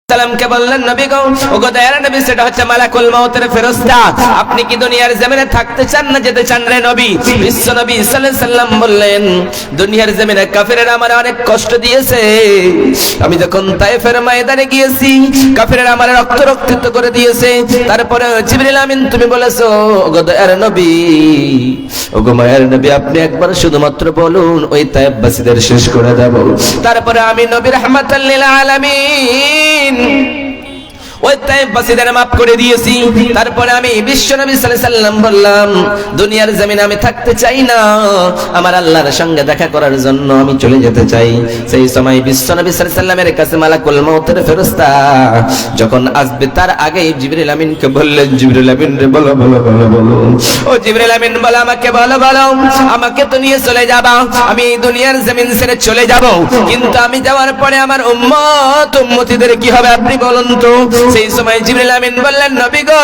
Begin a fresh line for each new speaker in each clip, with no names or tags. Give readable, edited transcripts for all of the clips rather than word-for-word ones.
সালামকে বললেন নবী গো, ওগো দয়ার নবী, সেটা হচ্ছে মালাকুল মউতের ফেরেশতা। আপনি কি দুনিয়ার জমিনে থাকতে চান না যেতে চান রে নবী? বিশ্ব নবী সাল্লাল্লাহু আলাইহি সাল্লাম বললেন, দুনিয়ার জমিনে কাফিররা আমার অনেক কষ্ট দিয়েছে। আমি যখন তায়েফের ময়দানে গিয়েছি, কাফিররা আমার রক্তাক্ত করে দিয়েছে। তারপরে জিবরিল আমিন তুমি বলেছো, ওগো দয়ার নবী, ওগো মায়ের নবী, আপনি একবার শুধুমাত্র বলুন, ওই তায়েফবাসীদের শেষ করে দেব। তারপরে আমি নবী রাহমাতাল লিল আলামিন ওই তায়েফবাসীদের মাফ করে দিয়েছি। তারপরে আমি বিশ্ব নবী সাল্লাল্লাহু আলাইহি সাল্লাম বললাম, দুনিয়ার জমিনে আমি থাকতে চাই না, আমার আল্লাহর সঙ্গে দেখা করার জন্য আমি চলে যেতে চাই। সেই সময় বিশ্ব নবী সাল্লাল্লাহু আলাইহি সাল্লামের কাছে মালাকুল মউতের ফেরেশতা যখন আসবে, তার আগে জিবরিল আমিনকে বললেন, জিবরিল আমিন রে বলো বলো বলো বলো, ও জিবরিল আমিন বলো, আমাকে বলো বলো, আমাকে তো নিয়ে চলে যাবা, আমি এই দুনিয়ার জমিন ছেড়ে চলে যাব, কিন্তু আমি যাওয়ার পরে আমার উম্মত উম্মতিদের কি হবে আপনি বলুন তো। সেই সময় জিবরিল আমিন বললেন, নবী গো,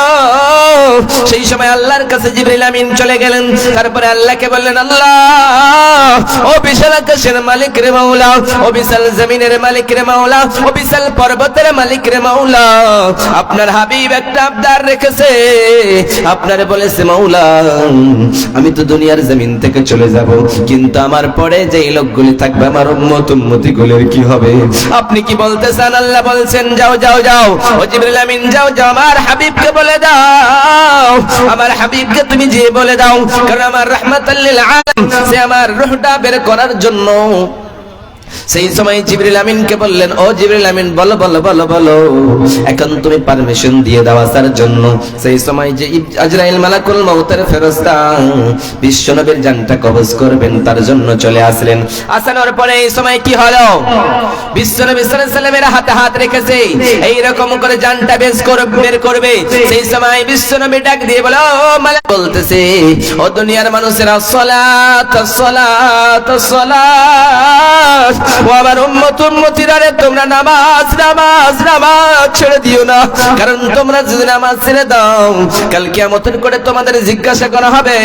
সেই সময় আল্লাহর কাছে জিবরিল আমিন চলে গেলেন। তারপরে আল্লাহকে বললেন, আল্লাহ, ও বিশাল আকাশের মালিক রে মাওলা, ও বিশাল জমিনের মালিক রে মাওলা, ও বিশাল পর্বতের মালিক রে মাওলা, আপনার হাবিব একটা আবদার রেখেছে, আপনার বলেছে মাওলা, আমি তো দুনিয়ার জমিন থেকে চলে যাব, কিন্তু আমার পরে যেই লোকগুলি থাকবে আমার উম্মত উম্মতিগুলির কি হবে আপনি কি বলতে চান? আল্লাহ বলছেন, যাও যাও যাও, ও জিবরিল আমিন যাও যাও, আমার হাবিবকে বলে দাও, আমার হাবিবকে তুমি যে বলে দাও, কারণ আমার রাহমাতাল লিল আলামিন সে আমার রূহটা বের করার জন্য। সেই সময় জিবরিল আমিনকে বললেন, ও জিবরিল আমিন বলো বলো বলো বলো, এখন তুমি পারমিশন দিয়ে দাও আসার জন্য। সেই সময় যে আজরাইল মালাকুল মউতের ফেরেশতা বিশ্ব নবীর জানটা কবজ করবেন তার জন্য চলে আসলেন। আসানোর পরে এই সময় কি হলো, বিশ্ব নবী সাল্লাল্লাহু আলাইহি সাল্লামের হাতে হাত রেখেছে, এই রকম করে জানটা বের করবে। সেই সময় বিশ্ব নবী ডাক দিয়ে বলো, ও মালাক বলতেছে, ও দুনিয়ার মানুষেরা, সালাত সালাত সালাত, ও আমার উম্মত উম্মতিরা রে, তোমরা নামাজ নামাজ নামাজ ছেড়ে দিও না, কারণ তোমরা যদি নামাজ ছেড়ে দাও, কাল কিয়ামতের করে তোমাদের জিজ্ঞাসা করা হবে,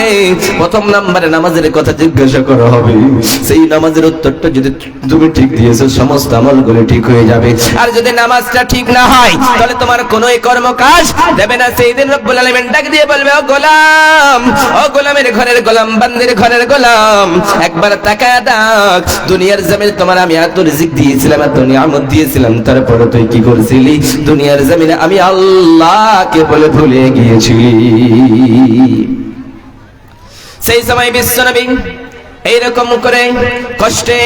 প্রথম নম্বরে নামাজের কথা জিজ্ঞাসা করা হবে, সেই নামাজের উত্তরটা যদি তুমি ঠিক দিয়েছো সমস্ত আমলগুলো ঠিক হয়ে যাবে, আর যদি নামাজটা ঠিক না হয় তাহলে তোমার কোনো কর্ম কাজ দেবে না। সেই দিন রব্বুল আলামিন ডাক দিয়ে বলবে, ও গোলাম, ও গোলামের ঘরের গোলাম, বান্দির ঘরের গোলাম, একবার তাকায় দেখ, দুনিয়ার জমিনে তোমার আমি এত রিজিক দিয়েছিলাম, এত নিয়ামত দিয়েছিলাম, তারপরে তুই কি করেছিলি? দুনিয়ার জমিনে আমি আল্লাহকে বলে ভুলে গিয়েছিলি। সেই সময় বিশ্ব নবী এইরকম করে কষ্টে,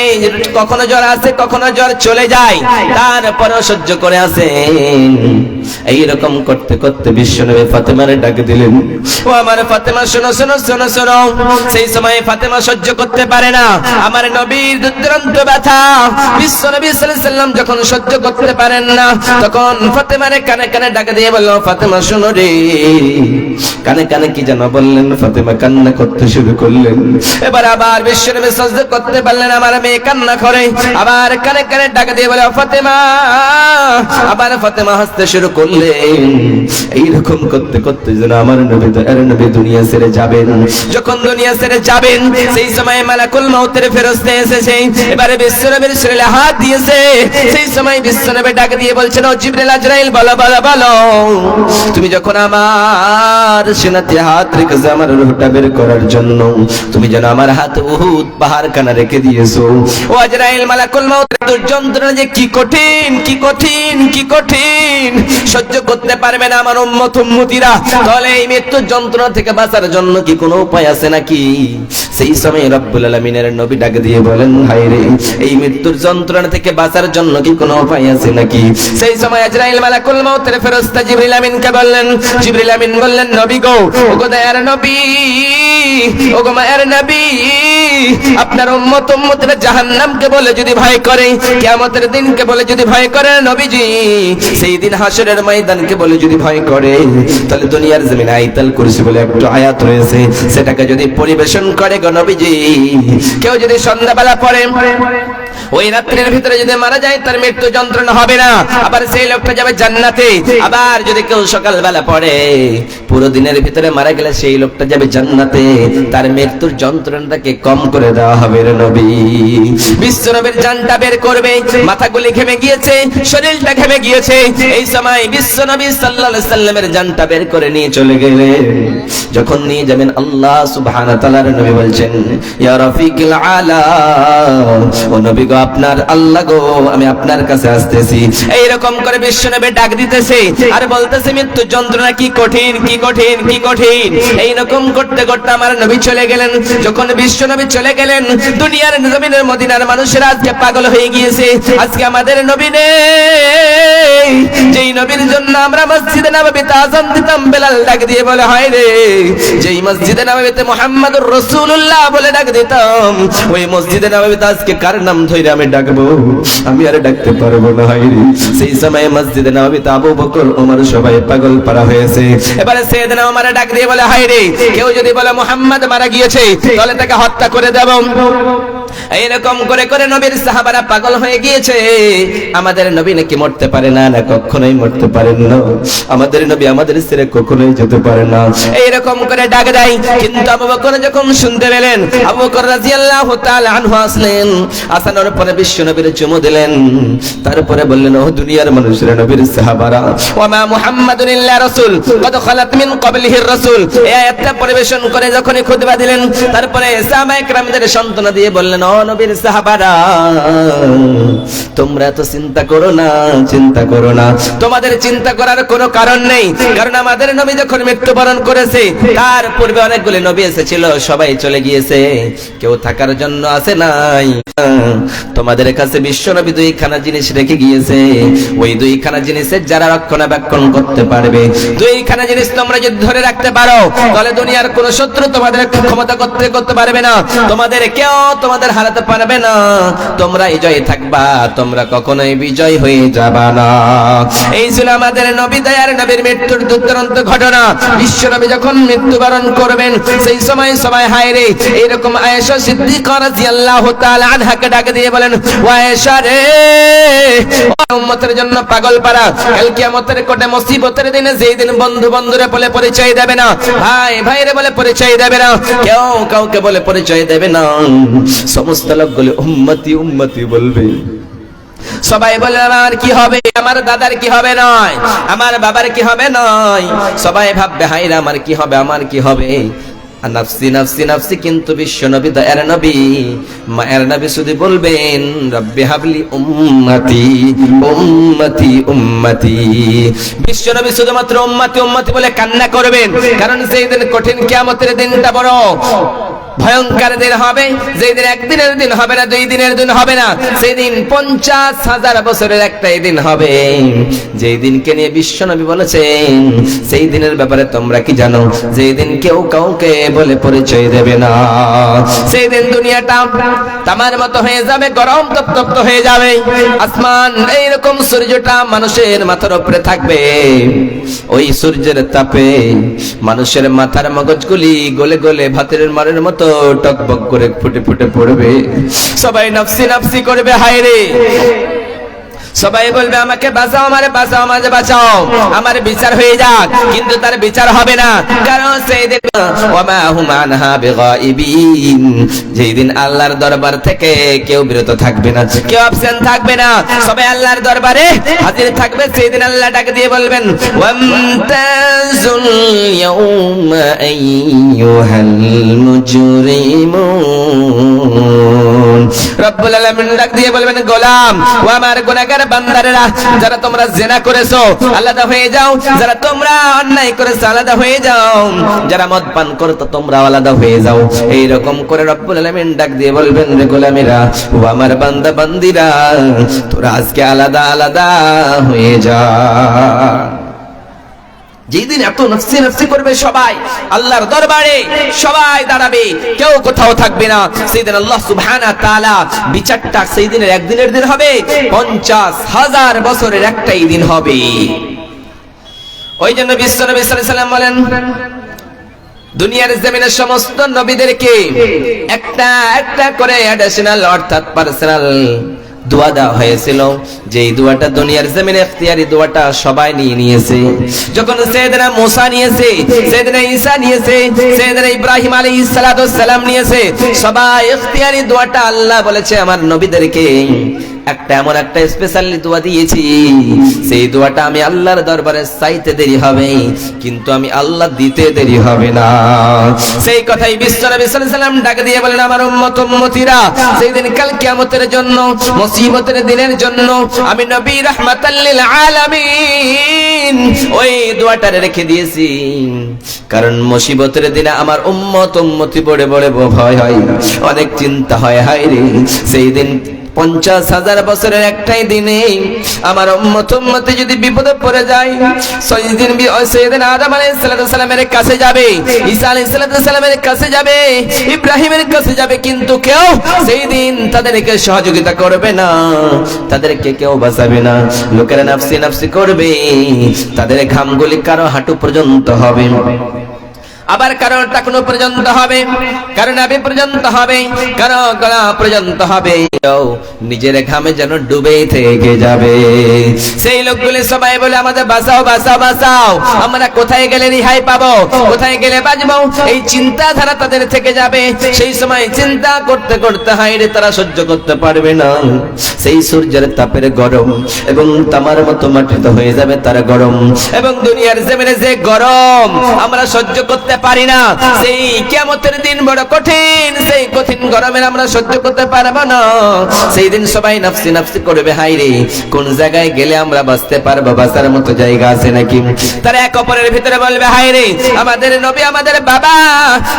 কখনো জ্বর আসে কখনো জ্বর চলে যায়, তারপরেও সহ্য করে আসেন। এইরকম করতে করতে বিশ্বনবী ফাতেমারে ডাক দিলেন, ও আমার ফাতেমা শোনো শোনো শোনো শোনো। সেই সময় ফাতেমা সহ্য করতে পারে না, আমার নবীর দুর্দান্ত ব্যথা বিশ্বনবী সাল্লাল্লাহু আলাইহি সাল্লাম যখন সহ্য করতে পারেন না, তখন ফাতেমারে কানে কানে ডাক দিয়ে বলল, ফাতেমা শোনো রে। কানে কানে কি যেন বললেন, ফাতেমা কান্না করতে শুরু করলেন। এবার আবার বিশ্বনবী সাজদা করতে পারলেন, আমার মেয়ে কান্না করে, আবার কানে কানে ডাক দিয়ে বলে, ফাতেমা। আবার ফাতেমা হাসতে শুরু করলেন। এইরকম করতে করতে যেন আমার নবী দয়ার নবী দুনিয়া ছেড়ে যাবেন। যখন দুনিয়া ছেড়ে যাবেন, সেই সময় মালাকুল মউতের ফেরেশতা এসেছে, এবারে বিশ্বনবীর শরীরে হাত দিয়েছে। সেই সময় বিশ্বনবী ডাক দিয়ে বলছেন, ও জিবরিল আজরাইল বলো বলো বলো, তুমি যখন আমার সিনাতে হাত রেখেছো আমার রূহটা বের করার জন্য, তুমি যেন আমার হাত উহুদ পাহাড় কানা রেখে দিয়েছো। ও আজরাইল মালাকুল মউতের যন্ত্রণা যে কি কঠিন কি কঠিন কি কঠিন, সহ্য করতে পারবে না আমার উম্মত উম্মতিরা, তাহলে এই মৃত্যুর যন্ত্রণা থেকে বাঁচার জন্য কি কোনো উপায় আছে নাকি? সেই সময় রব্বুল আলামিনের নবী ডাক দিয়ে বলেন, হায় রে, এই মৃত্যুর যন্ত্রণা থেকে বাঁচার জন্য কি কোনো উপায় আছে নাকি? সেই সময় আজরাইল মালাকুল মউতের ফেরেশতা জিবরিল আমিনকে বললেন, জিবরিল আমিন বললেন, নবী গো, ওগো দয়ার নবী, ওগো মায়ের নবী, আপনার উম্মত উম্মতিরা জাহান্নামকে বলে যদি ভয় করে, কিয়ামতের দিনকে বলে যদি ভয় করে নবীজি, সেই দিন হাসরের ময়দানকে বলে যদি ভয় করে, তাহলে দুনিয়ার জমিনে আয়াতুল কুরসি বলে একটা আয়াত রয়েছে, সেটাকে যদি পরিবেশন করে গো নবীজি, কেউ যদি সন্ধ্যাবেলা পড়ে, ওই রাত্রের ভিতরে যদি মারা যায় তার মৃত্যু যন্ত্রণা হবে না, আবার সেই লোকটা যাবে জান্নাতে। আবার যদি কেউ সকালবেলা পড়ে পুরো দিনের ভিতরে মারা গেলে সেই লোকটা যাবে জান্নাতে, তার মৃত্যুর যন্ত্রণাটাকে কম করে দেওয়া হবে রে নবী। বিশ্ব নবীর জানটা বের করবে, মাথাগুলি ঘেমে গিয়েছে, শরীরটা ঘেমে গিয়েছে। এই সময় বিশ্ব নবী সাল্লাল্লাহু আলাইহি সাল্লামের জানটা বের করে নিয়ে চলে গেলেন। যখন নিয়ে যাবেন আল্লাহ সুবহানাহু ওয়া তাআলার নবী বলছেন, ইয়া রাফিকুল আলা, ও নবী গো, আপনার আল্লাহ গো, আমি আপনার কাছে আসতেছি। এইরকম করে বিশ্বনবী ডাক দিতেছে আর বলতেছে, মৃত্যু যন্ত্রণা কি কঠিন, কি কঠিন, কি কঠিন। এইরকম করতে করতে আমার নবী চলে গেলেন। যখন বিশ্বনবী চলে গেলেন, দুনিয়ার জমিনের মদিনার মানুষেরা আজকে পাগল হয়ে গিয়েছে। আজকে আমাদের নবী নেই, যেই নবীর জন্য আমরা মসজিদে নববীতে আযান দিতাম, বেলাল ডাক দিয়ে বলে, হয় রে, যেই মসজিদে নববীতে মুহাম্মাদুর রাসূলুল্লাহ বলে ডাক দিতাম, ওই মসজিদে নববীতে আজকে কার নাম ধরে আমি ডাকবো? আমি আর ডাকতে পারবো না। হয় রে, সেই সময় মসজিদে নববীতে আবু বকর, ওমর সবাই পাগল পারা হয়েছে। এবারে সাইয়েদনা ওমর ডাক দিয়ে বলে, হয় রে, কেউ যদি বলে মুহাম্মদ মারা গিয়েছে তাহলে তাকে হত্যা করে দেব। এইরকম করে করে নবীর সাহাবারা পাগল হয়ে গিয়েছে। আমাদের নবী নাকি মরতে পারে না, না কখনোই মরতে পারেন না। আমাদের নবী আমাদের ছেড়ে কখনোই যেতে পারে না। এইরকম করে ডাক দেয়। কিন্তু আবু বকর যখন শুনতে পেলেন, আবু বকর রাদিয়াল্লাহু তাআলা আনহু আসলেন। আসানোর পরে বিশ্ব নবীর চুমু দিলেন। তারপরে বললেন, ও দুনিয়ার মানুষেরা, নবীর সাহাবারা, ওয়া মা মুহাম্মাদুন ইল্লা রাসূল কদ খালাত মিন ক্বাবলিহির রাসূল, এই আয়াতটা পরিবেশন করে যখনই খুতবা দিলেন, তারপরে সাহাবায়ে কেরামদের সান্ত্বনা দিয়ে বললেন, ও নবীর সাহাবারা, তোমরা তো চিন্তা করো না, চিন্তা করো না, তোমাদের চিন্তা করার কোনো কারণ নেই। কারণ আমাদের নবী যখন মৃত্যুবরণ করেছে, তার পূর্বে অনেকগুলি নবী এসেছিল, সবাই চলে গিয়েছে, কেউ থাকার জন্য আসে নাই। তোমাদের কাছে বিশ্ব নবী দুইখানা জিনিস রেখে গিয়েছে। ওই দুইখানা জিনিসের যারা রক্ষণাবেক্ষণ করতে পারবে, দুইখানা জিনিস তোমরা যদি ধরে রাখতে পারো, তাহলে দুনিয়ার কোন শত্রু তোমাদের ক্ষমতা করতে পারবে না, তোমাদের কেউ তোমাদের হারাতে পারবে না। তোমরা বিজয়ী থাকবা, তোমরা কখনোই বিজয় হয়ে যাবা না। এই ছিল আমাদের নবী দয়ার নবীর মৃত্যুর দুর্দান্ত ঘটনা। বিশ্ব নবী যখন মৃত্যুবরণ করবেন, সেই সময় সবাই হায় রে, এরকম আয়েশা সিদ্দিকা রাদিয়াল্লাহু তাআলা আনহাকে ডাক দিয়ে বলেন, ও আয়েশা রে, উম্মতের জন্য পাগল পারা, কাল কিয়ামতের কোটে মুসিবতের দিনে যেই দিন বন্ধু বন্ধুরে বলে পরিচয় দেবে না, ভাই ভাইরে বলে পরিচয় দেবে না, কেউ কাউকে বলে পরিচয় দেবে না, সমস্ত লোকগুলো উম্মতি উম্মতি বলবে। সবাই বলে, আমার কি হবে, আমার দাদার কি হবে নয়, আমার বাবার কি হবে নয়। সবাই ভাববে, হায়রে আমার কি হবে, আমার কি হবে। নাফসি নাফসি নাফসি। কিন্তু বিশ্ব নবী দয়ার নবী, মায়ের নবী শুধু বলবেন, রব্বি হাবলি উম্মতি উম্মতি উম্মতি। বিশ্ব নবী শুধুমাত্র উম্মতি উম্মতি বলে কান্না করবেন। কারণ সেই দিন কঠিন কিয়ামতের দিনটা বড় ভয়ঙ্কর দিন হবে। যেই দিন একদিনের দিন হবে না, 2 দিনের দিন হবে না, সেই দিন 50,000 বছরের একটাই দিন হবে। যেই দিনকে নিয়ে বিশ্ব নবী বলেছেন, সেই দিনের ব্যাপারে তোমরা কি জানো? যেই দিন কেউ কাউকে বলে পরিচয় দেবে না। সেই দিন দুনিয়াটা তামার মতো হয়ে যাবে, গরম তপ্ত হয়ে যাবে। আসমান এইরকম, সূর্যটা মানুষের মাথার উপরে থাকবে। ওই সূর্যের তাপে মানুষের মাথার মগজগুলি গলে গলে ভাতের মারের মতো টকবক করে ফুটে ফুটে পড়বে। সবাই নাফসি নাফসি করবে, হায় রে। সবাই বলবে, আমাকে বাঁচাও, আমারে বাঁচাও, আমারে বাঁচাও, আমার বিচার হয়ে যাক। কিন্তু তার বিচার হবে না, কারণ সেই দিন ওয়ামা হুম আনহা বিগাইবিন, যেই দিন আল্লাহর দরবার থেকে কেউ বিরত থাকবে না, কেউ অ্যাবসেন্ট থাকবে না, সবাই আল্লাহর দরবারে হাজির থাকবে। সেই দিন আল্লাহ ডাক দিয়ে বলবেন, ওয়ামতাজুল ইয়াউমা আইয়ুহাল মুজরিমুন। রব্বুল আলামিন ডাক দিয়ে বলবেন, গোলাম ও আমার গুনাহগার বান্দারেরা, যারা তোমরা জিনা করেছো আলাদা হয়ে যাও, যারা তোমরা অন্যায় করেছো আলাদা হয়ে যাও, যারা মদ পান করতো তোমরা আলাদা হয়ে যাও। এইরকম করে রব্বুল আলামিন ডাক দিয়ে বলবেন, রে গোলামেরা, ও আমার বান্দা বান্দিরা, তোরা আজকে আলাদা আলাদা হয়ে যা। যেদিন এত নফসি নফসি করবে সবাই, আল্লাহর দরবারে সবাই দাঁড়াবে, কেউ কোথাও থাকবে না। সেদিন আল্লাহ সুবহানাহু ওয়া তাআলা বিচারটা সেই দিনের একদিনের দিন হবে, 50,000 বছরের একটাই দিন হবে। ওই জন্য বিশ্বনবী সাল্লাল্লাহু আলাইহি ওয়াসাল্লাম বলেন, দুনিয়ার জমিনের সমস্ত নবীদেরকে একটা একটা করে অ্যাডিশনাল অর্থাৎ পার্সোনাল দোয়া দেওয়া হয়েছিল, যে দোয়াটা দুনিয়ার জমিনে ইখতিয়ারি দোয়াটা সবাই নিয়েছে। যখন সাইয়েদনা মুসা নিয়েছে, সাইয়েদনা ঈসা নিয়েছে, সাইয়েদনা ইব্রাহিম আলাইহিস সালাতু সালাম নিয়েছে, সবাই ইখতিয়ারি দোয়াটা আল্লাহ বলেছে আমার নবীদেরকে একটা এমন একটা স্পেশালি দোয়া দিয়েছি, সেই দোয়াটা আমি আল্লাহর দরবারে চাইতে দেরি হবে, কিন্তু আমি আল্লাহ দিতে দেরি হবে না। সেই কথাই বিশ্ব নবী সাল্লাল্লাহু আলাইহি ওয়াসাল্লাম ডাক দিয়ে বলেন, আমার উম্মতীরা সেই দিন কাল কিয়ামতের জন্য, মুসিবতের দিনের জন্য আমি নবী রাহমাতাল লিল আলামিন ওই দোয়াটা রেখে দিয়েছি। কারণ মুসিবতের দিনে আমার উম্মতি বড় বড় ভয় হয়, অনেক চিন্তা হয়, হায় রে সেই দিন 50,000 বছরের একটাই দিনে আমার উম্মতি যদি বিপদে পড়ে যায়, সেদিন সাইয়েদনা আদম আলাইহিস সালামের কাছে যাবে, ঈসা আলাইহিস সালামের কাছে যাবে, ইব্রাহিমের কাছে যাবে, কিন্তু কেউ সেই দিন তাদেরকে সহযোগিতা করবে না, তাদেরকে কেউ বাঁচাবে না। লোকেরা নাফসি নাফসি করবে, তাদের ঘামগুলি কারো হাঁটু পর্যন্ত হবে, আবার কারো টাকনো পর্যন্ত হবে, কারো নাভি পর্যন্ত হবে, কারো গলা পর্যন্ত হবে, নিজের ঘামে যেন ডুবে থেকে যাবে। সেই লোকগুলি সবাই বলে আমাদের বাঁচাও বাঁচাও বাঁচাও, আমরা কোথায় গেলে রেহাই পাবো, কোথায় গেলে বাঁচবো, এই চিন্তাধারা তাদের থেকে যাবে। সেই সময় চিন্তা করতে করতে হায়রে তারা সহ্য করতে পারবে না, সেই সূর্যের তাপের গরম এবং তামার মতো মাটিতে হয়ে যাবে তার গরম, এবং দুনিয়ার জমিনে যে গরম আমরা সহ্য করতে পারি না, সেই কিয়ামতের দিন বড় কঠিন, সেই কঠিন গরমের আমরা সহ্য করতে পারবো না। সেই দিন সবাই নাফসি নাফসি করবে, হায়রে কোন জায়গায় গেলে আমরা বাঁচতে পারবো, বাঁচার মতো জায়গা আছে নাকি? তারা এক অপরের ভিতরে বলবে, হায়রে আমাদের নবী আমাদের বাবা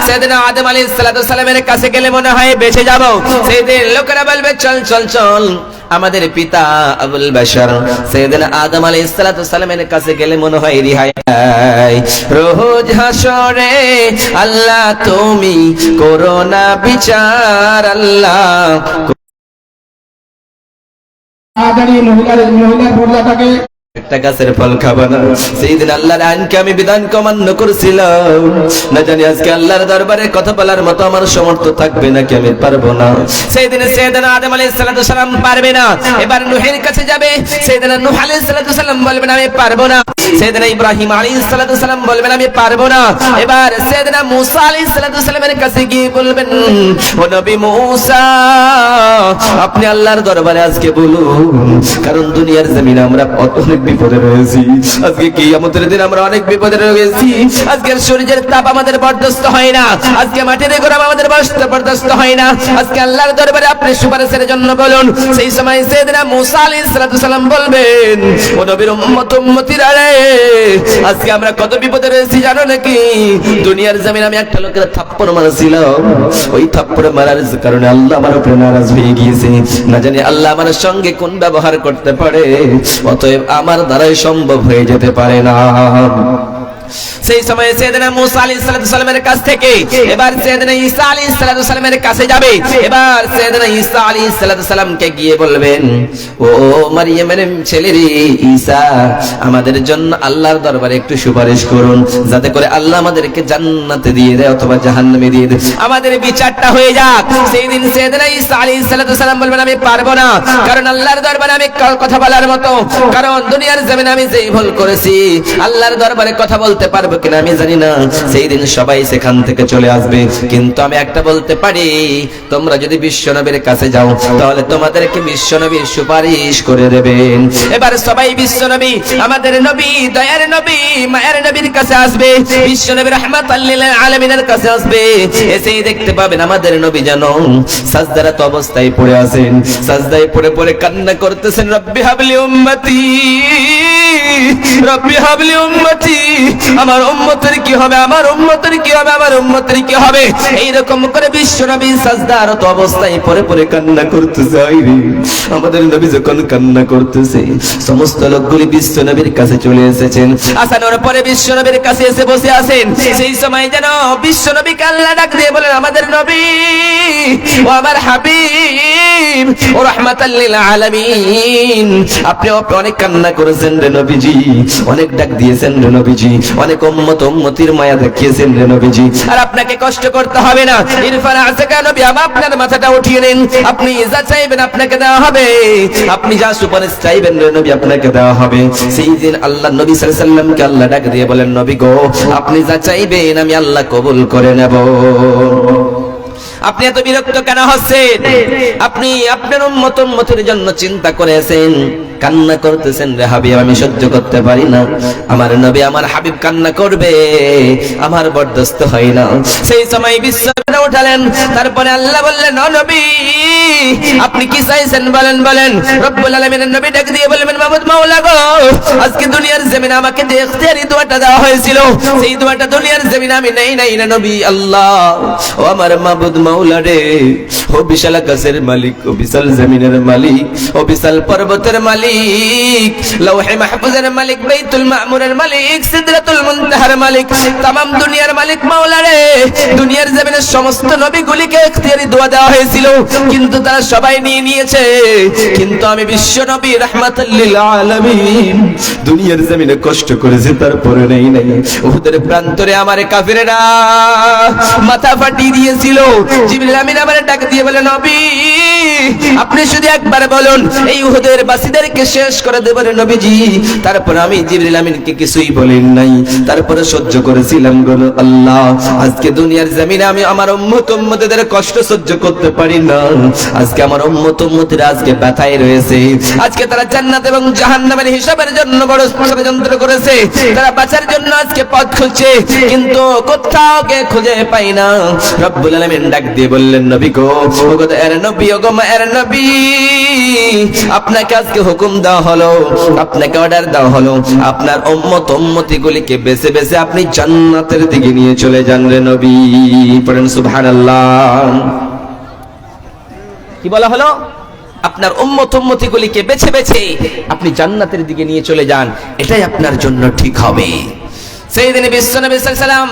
সাইয়েদনা আদম আলাইহিস সালামের কাছে গেলে মনে হয় বেঁচে যাব। সেই দিন লোকেরা বলবে, চল চল চল আমাদের পিতা আবুল বাশার সাইয়েদনা আদম আলাইহিস সালামের কাছে গেলে মনে হয় রেহাই। রোজ হাসরে আল্লাহ তুমি করো না বিচার, আল্লাহ
মহিলার পর্দা থাকে
একটা গাছের ফল খাবা না। সেই দিন আল্লাহর আইনকে আমি বিধান অমান্য করেছিলাম, না জানি আজকে আল্লাহর দরবারে কথা বলার মতো আমার সামর্থ্য থাকবে নাকি আমি পারবো না। সেই দিনে সাইয়েদনা আদম আলাইহিস সালাম পারবে না, এবার নূহের কাছে যাবে, সাইয়েদনা নূহ আলাইহিস সালাম বলবেন আমি পারবো না, সাইয়েদনা ইব্রাহিম আলাইহিস সালাম বলবেন আমি পারবো না, এবার সাইয়েদনা মুসা আলাইহিস সালামের কাছে গিয়ে বলবেন, ও নবী মুসা আপনি আল্লাহর দরবারে আজকে বলুন, কারণ দুনিয়ার জমিনে আমরা অনেক বিপদে রয়েছি, আজকে কিয়ামতের দিন আমরা অনেক বিপদে রয়েছি, আজকের সূর্যের তাপ আমাদের বরদাস্ত হয় না, আজকে মাটির গরম আমাদের বরদাস্ত হয় না, আজকে আল্লাহর দরবারে আপনি সুপারিশের জন্য বলুন। সেই সময় সাইয়েদনা মুসা আলাইহিস সালাম বলবেন, ও নবীর উম্মতিরা রে আজকে আমরা কত বিপদে রয়েছি জানো নাকি? দুনিয়ার জমিনে আমি একটা লোকের থাপ্পড় মারছিলাম, ওই থাপ্পড় মারার কারণে আল্লাহ আমার উপরে নারাজ হয়ে গিয়েছে, না জানি আল্লাহ আমার সঙ্গে কোন ব্যবহার করতে পারে, অতএব আমার দ্বারাই সম্ভব হয়ে যেতে পারে না। সেই সময় সাইয়েদনা মুসা আলাইহিস সালামের কাছ থেকে এবার সাইয়েদনা ঈসা আলাইহিস সালামের কাছে যাবে, এবার সাইয়েদনা ঈসা আলাইহিস সালামকে গিয়ে বলবেন, ও মারিয়ামের ছেলে রে ঈসা আমাদের জন্য আল্লাহর দরবারে একটু সুপারিশ করুন, যাতে করে আল্লাহ আমাদেরকে জান্নাতে দিয়ে দেয় অথবা জাহান্নামে দিয়ে দেয়, আমাদের বিচারটা হয়ে যাক। সেই দিন সাইয়েদনা ঈসা আলাইহিস সালাম বলবেন আমি পারবো না, কারণ আল্লাহর দরবারে আমি কথা বলার মতো, কারণ দুনিয়ার জমিনে আমি যেই ভুল করেছি আল্লাহর দরবারে কথা বলতে পারবো কিনা আমি জানি না। সেই দিন সবাই সেখান থেকে চলে আসবে, কিন্তু আমি একটা বলতে পারি, তোমরা যদি বিশ্বনবীর কাছে যাও তাহলে তোমাদেরকে বিশ্বনবী সুপারিশ করে দেবেন। এবার সবাই বিশ্বনবী আমাদের নবী দয়ার নবী মায়ের নবীর কাছে আসবে, বিশ্বনবী রাহমাতাল লিল আলামিনের কাছে আসবে, এসেই দেখতে পাবেন আমাদের নবী যেন সাজদারত অবস্থায় পড়ে আছেন, সাজদায় পড়ে পড়ে কান্না করতেছেন, রব্বি হাবলি উম্মতি রব্বি হাবলি উম্মতি, আমার উম্মতের কি হবে, আমার উম্মতের কি হবে, আমার উম্মতের কি হবে, এইরকম করে বিশ্বনবী সাজদারত অবস্থায় পড়ে পড়ে কান্না করতেছে। আমাদের নবী যখন কান্না করতেছে সমস্ত লোকগুলি বিশ্বনবীর কাছে চলে এসেছেন, আসানোর পরে বিশ্বনবীর কাছে এসে বসে আছেন। সেই সময় যেন বিশ্বনবীকে আল্লাহ ডাক দিয়ে বলেন, আমাদের নবী ও আমার হাবিব ও রাহমাতাল লিল আলামিন, আপনি অনেক কান্না করেছেন রে নবীজি, অনেক ডাক দিয়েছেন রে নবীজি, অনেক উম্মতির মায়া দেখিয়েছেন রে নবীজি। আর আপনাকে কষ্ট করতে হবে না। ইরফান আসাকা নবী, আপনার মাথাটা উঠিয়ে নিন, আপনি যা চাইবেন আপনাকে দেওয়া হবে, আপনি যা সুপারিশ চাইবেন রে নবী আপনাকে দেওয়া হবে। সেই দিন আল্লাহ নবী সাল্লাল্লাহু আলাইহি সাল্লামকে আল্লাহ ডাক দিয়ে বলেন, নবী গো, আপনি যা চাইবেন আমি আল্লাহ কবুল করে নেব। আপনি এত বিরক্ত কেন হচ্ছেন? আপনি আপনার উম্মতের জন্য চিন্তা করেছেন, কান্না করতেছেন, রে হাবিব আমি সহ্য করতে পারি না, আমার নবী আমার হাবিব কান্না করবে, আমার বরদাস্ত হয় না। সেই সময় বিশ্বনবী উঠালেন, তারপরে আল্লাহ বললেন, ও নবী আপনি কি চাইছেন বলেন বলেন। রব্বুল আলামিনের নবী ডাক দিয়ে বললেন, মাবুদ মাওলা গো, আজকে দুনিয়ার জমিনে আমাকে যে ইখতিয়ারি দোয়াটা দেওয়া হয়েছিল, সেই দোয়াটা দুনিয়ার জমিনে আমি নেই না নবী। আল্লাহ ও আমার মাবুদ মাওলা রে, ও বিশাল আকাশের মালিক, ও বিশাল জমিনের মালিক, ও বিশাল পর্বতের মালিক, লৌহে মাহফুজের মালিক, বাইতুল মামুরের মালিক, সিদরাতুল মুনতাহার মালিক, तमाम দুনিয়ার মালিক মাওলা রে, দুনিয়ার জমিনের সমস্ত নবীগুলিকে ইখতিয়ারি দোয়া দেওয়া হয়েছিল, কিন্তু তারা সবাই নিয়ে নিয়েছে, কিন্তু আমি বিশ্ব নবী রাহমাতুল লিল আলামিন দুনিয়ার জমিনে কষ্ট করেছি, তারপরে নেই নাই। উহুদের প্রান্তরে আমার কাফিরেরা মাথা ফাটিয়ে দিয়েছিল। জিবরিল আমিন আমারে ডাক দিয়ে বলে, নবী আপনি শুধু একবার বলুন, এই উহুদের বাসীদেরকে শেষ করে দেবেন নবীজি। তারপর আমি জিবরিল আমিনকে কিছুই বলেন নাই, তারপরে সহ্য করেছিলাম গো আল্লাহ। আজকে দুনিয়ার জমিনে আমি আমার উম্মতদের কষ্ট সহ্য করতে পারি না, আজকে আমার উম্মতরা আজকে ব্যথায় রয়েছে, আজকে তারা জান্নাত এবং জাহান্নামের হিসাবের জন্য বড় ষড়যন্ত্র করেছে, তারা বাঁচার জন্য আজকে পথ খুঁজছে, কিন্তু কোথাও কে খুঁজে পাই না। রব্বুল আলামিন ডাক দিয়ে বললেন, নবী গো, ওগো এর নবী, ওগো এর নবী, আপনাকে আজকে হুকুম দেওয়া হলো, আপনাকে অর্ডার দেওয়া হলো, আপনার উম্মতিগুলিকে বেছে বেছে আপনি জান্নাতের দিকে নিয়ে চলে যান রে নবী। পড়েন সুবহানাল্লাহ। কি বলা হলো? আপনার উম্মতিগুলিকে বেছে বেছে আপনি জান্নাতের দিকে নিয়ে চলে যান, এটাই আপনার জন্য ঠিক হবে। সেইদিন বিশ্বনবী সাল্লাল্লাহু আলাইহি সাল্লাম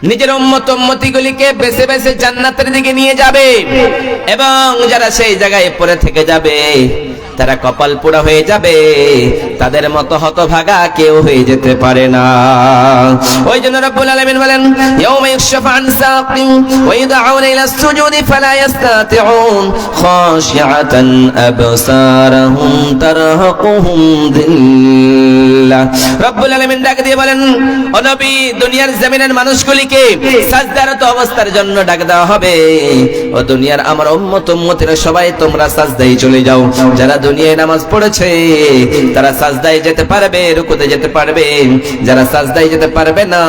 নিজের উম্মতিগুলিকে বেছে বেছে জান্নাতের দিকে নিয়ে যাবে, এবং যারা সেই জায়গায় পড়ে থেকে যাবে তারা কপাল পোড়া হয়ে যাবে, তাদের মতো হতভাগা কেউ হয়ে যেতে পারে না। ওই জন্য রব্বুল আলামিন বলেন, ইয়াউমা ইউকশাফু আন সাকিন ওয়া ইউদআউনা ইলা সুজুদি ফালা ইস্তাতিউন খাশিআতান আবসারুহুম তারহাকুহুম যিল্লাহ। রব্বুল আলামিন ডাক দিয়ে বলেন, ও নবী দুনিয়ার জমিনের মানুষগুলিকে সাজদারত অবস্থার জন্য ডাক দেওয়া হবে, ও দুনিয়ার আমার উম্মতিরা সবাই তোমরা সাজদায় চলে যাও। যারা দুনিয়ায় নামাজ পড়েছে তারা সাজদায় যেতে পারবে, রুকুতে যেতে পারবে, যারা সাজদায় যেতে পারবে না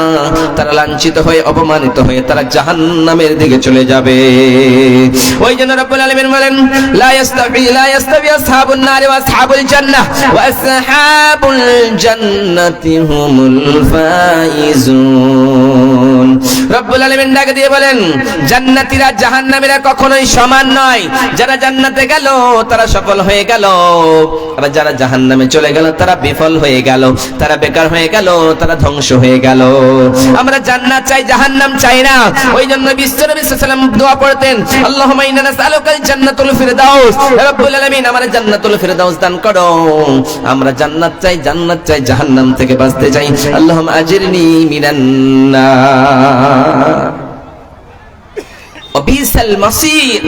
তারা লাঞ্ছিত হয়ে অপমানিত হয়ে তারা জাহান্নামের দিকে চলে যাবে। ওই জন্য রব্বুল আলামিন বলেন, লা ইস্তাবি আসহাবুন নারি ওয়া আসহাবুল জান্নাহ ওয়া আসহাবুল জান্নাতি হুমুল ফাইজুন। রব্বুল আলামিন ডাক দিয়ে বলেন, জান্নাতীরা জাহান্নামীরা কখনোই সমান নয়। যারা জান্নাতে গেল তারা সফল হয়ে গেল, আবার যারা জাহান্নামে চলে গেল তারা বিফল হয়ে গেল, তারা বেকার হয়ে গেল, তারা ধ্বংস হয়ে গেল। আমরা জান্নাত চাই, জাহান্নাম চাই না। ওই জন্য বিশ্বনবী সাল্লাল্লাহু আলাইহি ওয়াসাল্লাম দোয়া পড়তেন, আল্লাহুম্মা ইন্না নাসআলুকাল জান্নাতুল ফিরদাউস, হে রব্বুল আলামিন আমাদের জান্নাতুল ফিরদাউস দান করো। আমরা জান্নাত চাই, জাহান্নাম থেকে বাঁচতে চাই। আল্লাহুম্মা আজিরনি মিনান নার। অবিসাল মাসির,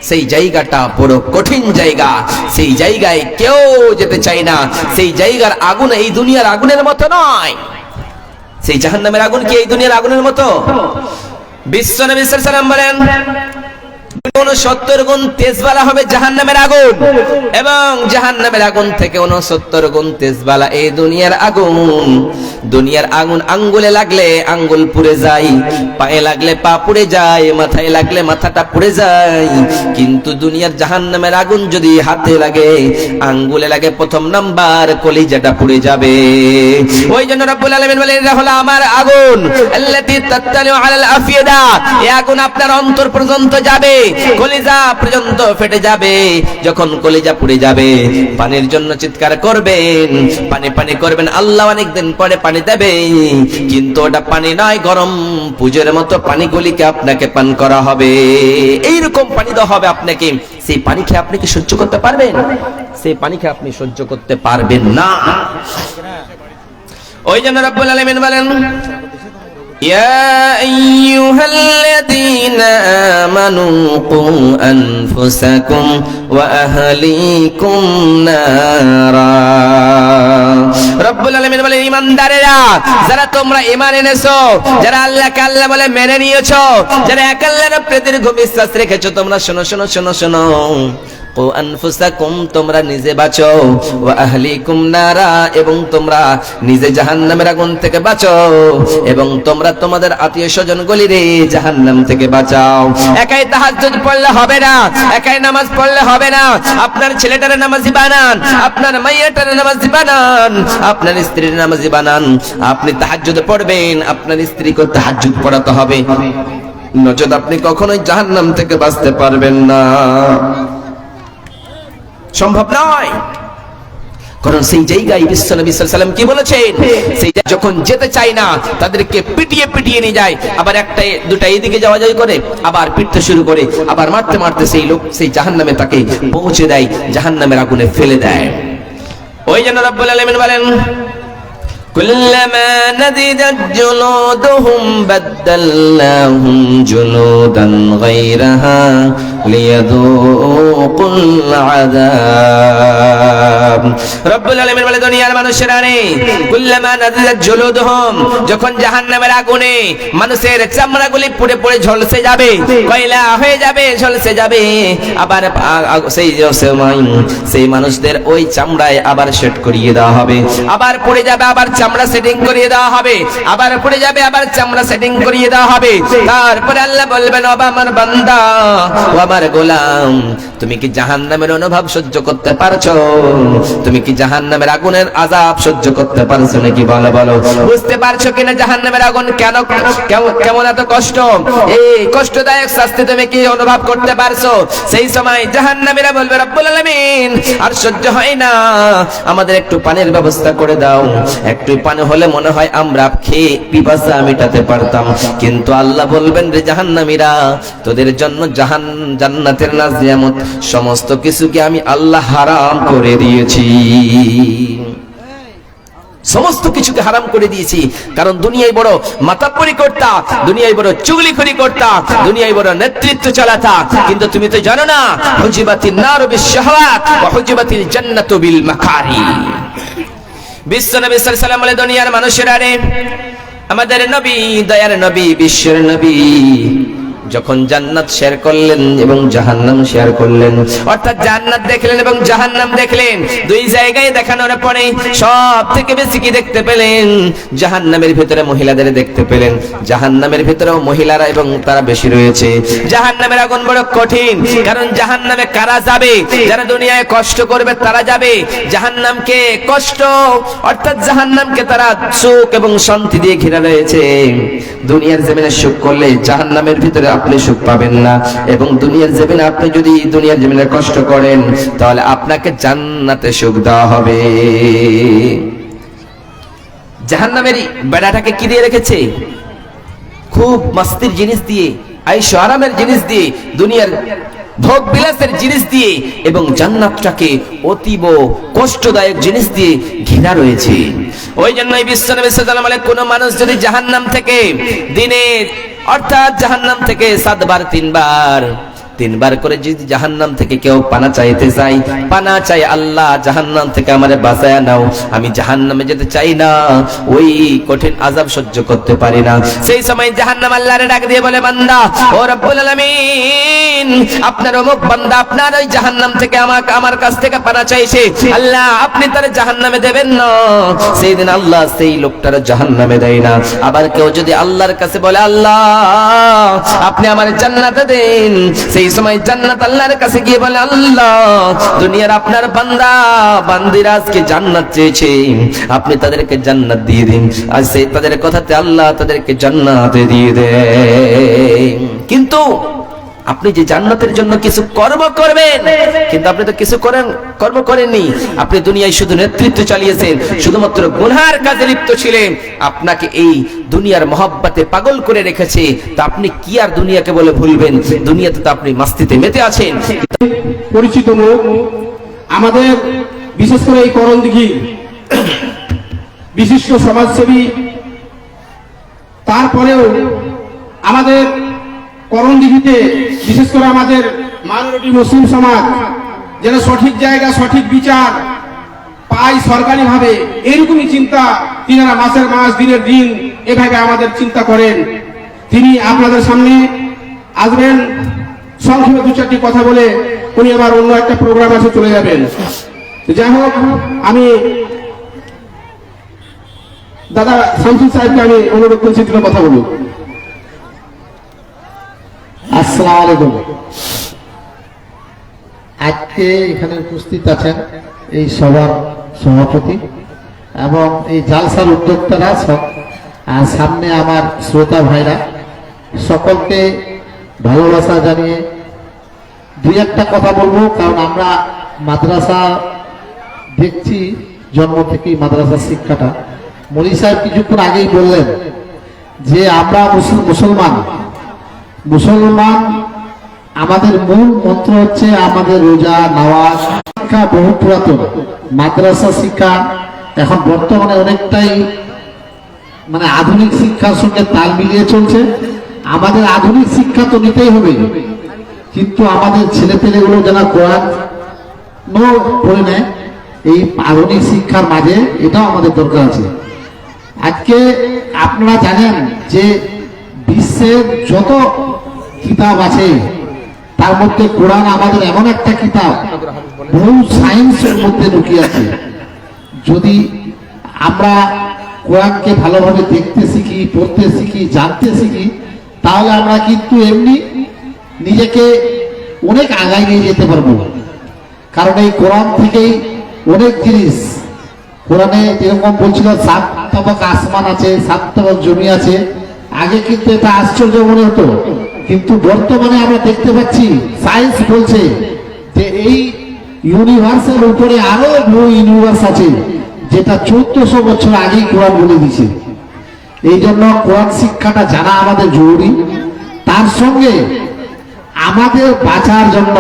সেই জায়গাটা বড় কঠিন জায়গা, সেই জায়গায় কেউ যেতে চায় না। সেই জায়গার আগুন এই দুনিয়ার আগুনের মতো নয়। সেই জাহান্নামের আগুন কি এই দুনিয়ার আগুনের মতো? বিশ্বনবী সাল্লাল্লাহু আলাইহি ওয়াসাল্লাম বলেন, 69 গুণ তেজবালা হবে জাহান্নামের আগুন, এবং জাহান্নামের আগুন থেকে 69 গুণ তেজবালা এই দুনিয়ার আগুন। দুনিয়ার আগুন আঙ্গুলে লাগলে আঙ্গুল পুড়ে যায়, পায়ে লাগলে পা পুড়ে যায়, মাথায় লাগলে মাথাটা পুড়ে যায়, কিন্তু দুনিয়ার জাহান্নামের আগুন যদি হাতে লাগে, আঙ্গুলে লাগে, প্রথম নাম্বার কলিজাটা পুড়ে যাবে। ওই জন্য রব্বুল আলামিন বলেন, এটা হলো আমার আগুন, আল্লাতী তাত্তালিউ আলাল আফিদা। এই আগুন আপনার অন্তর পর্যন্ত যাবে, কলিজা পর্যন্ত ফেটে যাবে। যখন কলিজা পুড়ে যাবে পানির জন্য চিৎকার করবেন, পানি পানি করবেন, আল্লাহ অনেকদিন পরে পানি দেবে, কিন্তু ওটা পানি নয়, গরম পূজের মতো পানিগুলিকে আপনাকে পান করা হবে। এইরকম পানি দেওয়া হবে আপনাকে। সেই পানি খেয়ে আপনি কি সহ্য করতে পারবেন? সেই পানি খেয়ে আপনি সহ্য করতে পারবেন না। ওই জন্য রব্বুল আলামিন বলেন ইয়া আইয়ুহাল্লাযীনা আমানু কু আনফুসাকুম ওয়া আহলিকুম নারা। রব্বুল আলামিন বলেন ঈমানদারেরা, যারা তোমরা ঈমান এনেছো, যারা আল্লাহকে আল্লাহ বলে মেনে নিয়েছো, যারা এক আল্লাহর উপরে দৃঢ় বিশ্বাস রেখেছো, তোমরা শোনো শোনো শোনো শোনো। কু আনফুসাকুম, তোমরা নিজে বাঁচো, ওয়া আহলিকুম নারা, এবং তোমরা নিজে জাহান্নামের আগুন থেকে বাঁচো, এবং তোমরা তোমাদের আত্মীয় স্বজন গলিরে জাহান্নাম থেকে বাঁচাও। একাই তাহাজ্জুদ পড়লে হবে না, একাই নামাজ পড়লে হবে না। আপনার ছেলেটারে নামাজি বানান, আপনার মাইয়াটারে নামাজি বানান, আপনার স্ত্রীর নামাজি বানান। আপনি তাহাজ্জুদ পড়বেন, আপনার স্ত্রীকে তাহাজ্জুদ পড়াতে হবে, নচেত আপনি কখনোই জাহান্নাম থেকে বাঁচতে পারবেন না, সম্ভব নয়। কারণ সেই জায়গায় বিশ্বনবী সাল্লাল্লাহু আলাইহি ওয়াসাল্লাম কি বলেছেন, সেই যখন যেতে চায় না তাদেরকে পিটিয়ে পিটিয়ে নিয়ে যায়, আবার একটা দুটা এদিকে যাওয়া যায় করে আবার পিটতে শুরু করে, আবার মারতে মারতে সেই লোক সেই জাহান্নামে তাকে পৌঁছে দেয়, জাহান্নামের আগুনে ফেলে দেয়। ওই জন্য রব্বুল আলামিন বলেন কুল্লামা নাদিদাত জুলুদুহুম বাদদালনাহুম জুলুদান গায়রাহা লিয়াযুকুল আযাব। রব্বুল আলামিন বলে দুনিয়ার মানুষেরা রে, কুল্লামা নাদিদাত জুলুদুহুম, যখন জাহান্নামের আগুনে মানুষের চামড়াগুলি পুড়ে পুড়ে ঝলসে যাবে, কয়লা হয়ে যাবে, ঝলসে যাবে, আবার সেই মানুষদের ওই চামড়ায় আবার সেট করিয়ে দেওয়া হবে, আবার পড়ে যাবে, আবার চামড়া সেটিং করিয়ে দেওয়া হবে, আবার পড়ে যাবে, আবার চামড়া সেটিং করিয়ে দেওয়া হবে। তারপরে আল্লাহ বলবেন ও আমার বান্দা, ও আমার গোলাম, তুমি কি জাহান্নামের অনুভব সহ্য করতে পারছো? তুমি কি জাহান্নামের আগুনের আযাব সহ্য করতে পারছো নাকি? বলো বলো, বুঝতে পারছো কিনা জাহান্নামের আগুন কেন কেমন এত কষ্ট? এই কষ্টদায়ক শাস্তি তুমি কি অনুভব করতে পারছো? সেই সময় জাহান্নামীরা বলবে রব্বুল আলামিন আর সহ্য হয় না, আমাদের একটু পানির ব্যবস্থা করে দাও, একটু পানি হলে মনে হয় আমরা খেয়ে পিপাসা মেটাতে পারতাম। কিন্তু আল্লাহ বলবেন রে জাহান্নামীরা, তোদের জন্য জান্নাতের নাজিয়ামত সমস্ত কিছুকে আমি আল্লাহ হারাম করে দিয়েছি, সমস্ত কিছুকে হারাম করে দিয়েছি। কারণ দুনিয়ায় বড় মাতাব্বরি করতা, দুনিয়ায় বড় চুগলিখড়ি করতা, দুনিয়ায় বড় নেতৃত্ব চালাতা, কিন্তু তুমি তো জানো না হুজিবাতিন নারু বিশ-শাহাওয়াত ওয়া হুজিবাতিল জান্নাতু বিল মাকারি। বিশ্বনবী সাল্লাল্লাহু আলাইহি ওয়াসাল্লাম বলে দুনিয়ার মানুষেরা রে, আমাদের নবী, দয়ার নবী, বিশ্বের নবী যখন জান্নাত শেয়ার করলেন এবং জাহান্নাম শেয়ার করলেন, অর্থাৎ জান্নাত দেখলেন এবং জাহান্নাম দেখলেন, দুই জায়গায় দেখানোর পরে সব থেকে বেশি কি দেখতে পেলেন? জাহান্নামের ভিতরে মহিলাদের দেখতে পেলেন, জাহান্নামের ভিতরেও মহিলারা এবং তারা বেশি রয়েছে। জাহান্নামের আগুন বড় কঠিন, কারণ জাহান্নামে কারা যাবে? যারা দুনিয়ায় কষ্ট করবে তারা যাবে। জাহান্নামকে কষ্ট অর্থাৎ জাহান্নামকে তারা সুখ এবং শান্তি দিয়ে ঘিরে রয়েছে। দুনিয়ার জমিনে সুখ করলে জাহান্নামের ভিতরে আপনি সুখ পাবেন না, এবং দুনিয়ার জমিনে আপনি যদি দুনিয়ার জমিনে কষ্ট করেন তাহলে আপনাকে জান্নাতে সুখ দেওয়া হবে। জাহান্নামের বেড়াটাকে কি দিয়ে রেখেছে? খুব মাস্তির জিনিস দিয়ে, আয়েশো আরামের জিনিস দিয়ে, দুনিয়ার ভোগ বিলাসের জিনিস দিয়ে, এবং জান্নাতটাকে অতীব কষ্টদায়ক জিনিস দিয়ে ঘেরা রয়েছে। ওই জন্যই বিশ্বনবী সাল্লাল্লাহু আলাইহি ওয়াসাল্লাম কোন মানুষ যদি জাহান্নাম থেকে দিনে অর্থাৎ জাহান্নাম থেকে 7 বার 3 বার করে যদি জাহান্নাম থেকে কেউ পানা চাইতে চাই, পানা চাই আল্লাহ জাহান্নাম থেকে আমারে বাঁচায়া নাও, আমি জাহান্নামে যেতে চাই না, ওই কঠিন আযাব সহ্য করতে পারি না। সেই সময় জাহান্নাম আল্লাহরে ডাক দিয়ে বলে বান্দা, ও রব্বুল আলামিন, আপনার অমুক বান্দা আপনার ওই জাহান্নাম থেকে আমার কাছ থেকে পানা চাইছে, আল্লাহ আপনি তারে জাহান্নামে দেবেন না। সেই দিন আল্লাহ সেই লোকটার জাহান্নামে দেয় না। আবার কেউ যদি আল্লাহর কাছে বলে আল্লাহ আপনি আমার জান্নাতে দেন, সেই সময় জান্নাত আল্লাহর কাছে গিয়ে বলে আল্লাহ দুনিয়ার আপনার বান্দা বান্দিরা আজকে জান্নাত চেয়েছে, আপনি তাদেরকে জান্নাত দিয়ে দিন। আর সেই তাদের কথাতে আল্লাহ তাদেরকে জান্নাতে দিয়ে দেন। কিন্তু আপনি যে জান্নাতের জন্য কিছু কর্ম করবেন, কিন্তু আপনি তো কিছু কর্ম করেননি। আপনি দুনিয়ায় শুধু নেতৃত্ব চালিয়েছেন, শুধুমাত্র গুনাহের কাজে লিপ্ত ছিলেন। আপনাকে এই দুনিয়ার মহব্বতে পাগল করে রেখেছে, তা আপনি কি আর দুনিয়াকে বলে ভুলবেন? দুনিয়াতে তো আপনি মাস্তিতে মেতে আছেন।
পরিচিত লোক আমাদের বিশেষ করে এই করণদিঘি বিশিষ্ট সমাজসেবী, তারপরেও আমাদের করণদিঘিতে বিশেষ করে আমাদের মাইনরিটি মুসলিম সমাজ যেন সঠিক জায়গা সঠিক বিচার পায় সরকারিভাবে, এরকমই চিন্তা তিনারা মাসের মাস দিনের দিন এভাবে আমাদের চিন্তা করেন। তিনি আপনাদের সামনে আসবেন, সংক্ষেপে দু চারটি কথা বলে উনি আবার অন্য একটা প্রোগ্রাম আছে চলে যাবেন। যাই হোক, আমি দাদা শামসুল সাহেবকে আমি অনুরোধ করছি দুটো কথা বলুন।
আসসালামু আলাইকুম। আজকে এখানে উপস্থিত আছেন এই সভার সভাপতি এবং এই জালসার উদ্যোক্তারা সব, আর সামনে আমার শ্রোতা ভাইরা, সকলকে ভালোবাসা জানিয়ে দুই একটা কথা বলবো। কারণ আমরা মাদ্রাসা দেখছি জন্ম থেকেই মাদ্রাসার শিক্ষাটা। মলি সাহেব কিছুক্ষণ আগেই বললেন যে আমরা মুসলমান, আমাদের মূল মন্ত্র হচ্ছে আমাদের রোজা নামাজ। শিক্ষা বহু পুরাতন, মাদ্রাসা শিক্ষা এখন বর্তমানে অনেকটাই মানে আধুনিক শিক্ষার সঙ্গে তাল মিলিয়ে চলছে। আমাদের আধুনিক শিক্ষা তো নিতেই হবে, কিন্তু আমাদের ছেলেপেলেগুলো যারা কোরআন পড়ে নেয় এই আধুনিক শিক্ষার মাঝে, এটাও আমাদের দরকার আছে। আজকে আপনারা জানেন যে বিশ্বের যত কিতাব আছে তার মধ্যে কোরআন আমাদের এমন একটা কিতাব, বহু সায়েন্সের মধ্যে লুকিয়ে আছে। যদি আমরা কোরআনকে ভালোভাবে দেখতে শিখি, পড়তে শিখি, জানতে শিখি, তাহলে আমরা কিন্তু এমনি নিজেকে অনেক আগায় নিয়ে যেতে পারবো। কারণ এই কোরআন থেকেই অনেক জিনিস, কোরআনে যেরকম বলছিল 7 তবক আসমান আছে, 7 তবক জমি আছে, আগে কিন্তু এটা আশ্চর্য মনে হতো, কিন্তু বর্তমানে আমরা দেখতে পাচ্ছি সায়েন্স বলছে যে এই ইউনিভার্সের উপরে আরো বহু ইউনিভার্স আছে, যেটা 1400 বছর আগেই কোরআন বলে দিয়েছে। এই জন্য কোরআন শিক্ষাটা জানা আমাদের জরুরি। তার সঙ্গে আমাদের বাঁচার জন্য,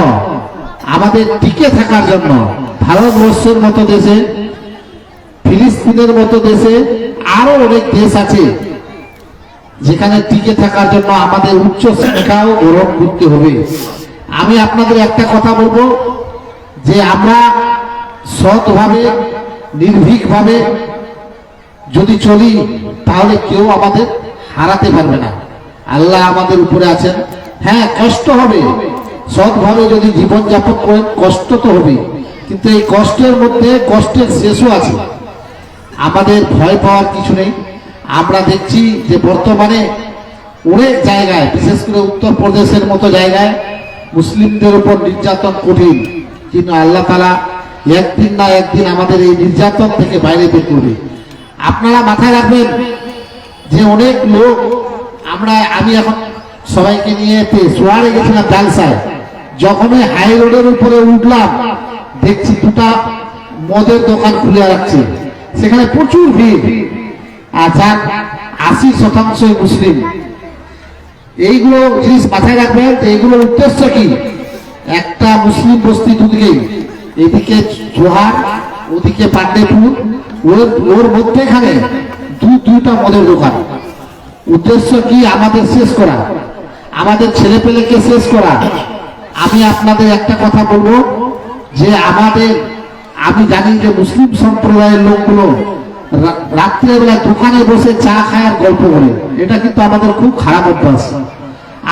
আমাদের টিকে থাকার জন্য ভারতবর্ষের মতো দেশে, ফিলিস্তিনের মতো দেশে আরো অনেক দেশ আছে যেখানে টিকে থাকার জন্য আমাদের উচ্চ শিক্ষাও গ্রহণ করতে হবে। আমি আপনাদের একটা কথা বলবো যে আমরা সৎভাবে নির্ভীকভাবে যদি চলি তাহলে কেউ আমাদের হারাতে পারবে না। আল্লাহ আমাদের উপরে আছেন। হ্যাঁ, কষ্ট হবে, সৎভাবে যদি জীবনযাপন করেন কষ্ট তো হবে, কিন্তু এই কষ্টের মধ্যে কষ্টের শেষও আছে। আমাদের ভয় পাওয়ার কিছু নেই। আমরা দেখছি যে বর্তমানে অনেক জায়গায়, বিশেষ করে উত্তরপ্রদেশের মতো জায়গায় মুসলিমদের উপর নির্যাতন কঠিন, কিন্তু আল্লাহ তাআলা একদিন না একদিন আমাদের এই নির্যাতন থেকে বাইরে বের করবে। আপনারা মাথায় রাখবেন যে অনেক লোক, আমি এখন সবাইকে নিয়ে সোয়ারে গেছিলাম জালসায়, যখনই হাই রোডের উপরে উঠলাম দেখছি দুটা মদের দোকান খুলে রাখছে, সেখানে প্রচুর ভিড়, আর যার 80% মুসলিম। এইগুলো জিনিস মাথায় রাখবেন। এইগুলোর উদ্দেশ্য কি? একটা মুসলিম বস্তি দুদিকে, এদিকে জোহার, ওদিকে পান্ডেপুর, ওর মধ্যেখানে দুইটা মদের দোকান। উদ্দেশ্য কি? আমাদের শেষ করা, আমাদের ছেলে পেলেকে শেষ করা। আমি আপনাদের একটা কথা বলবো যে আমি জানি যে মুসলিম সম্প্রদায়ের লোকগুলো রাত্রেবেলা দোকানে বসে চা খায় আর গল্প করে, এটা কিন্তু আমাদের খুব খারাপ অভ্যাস।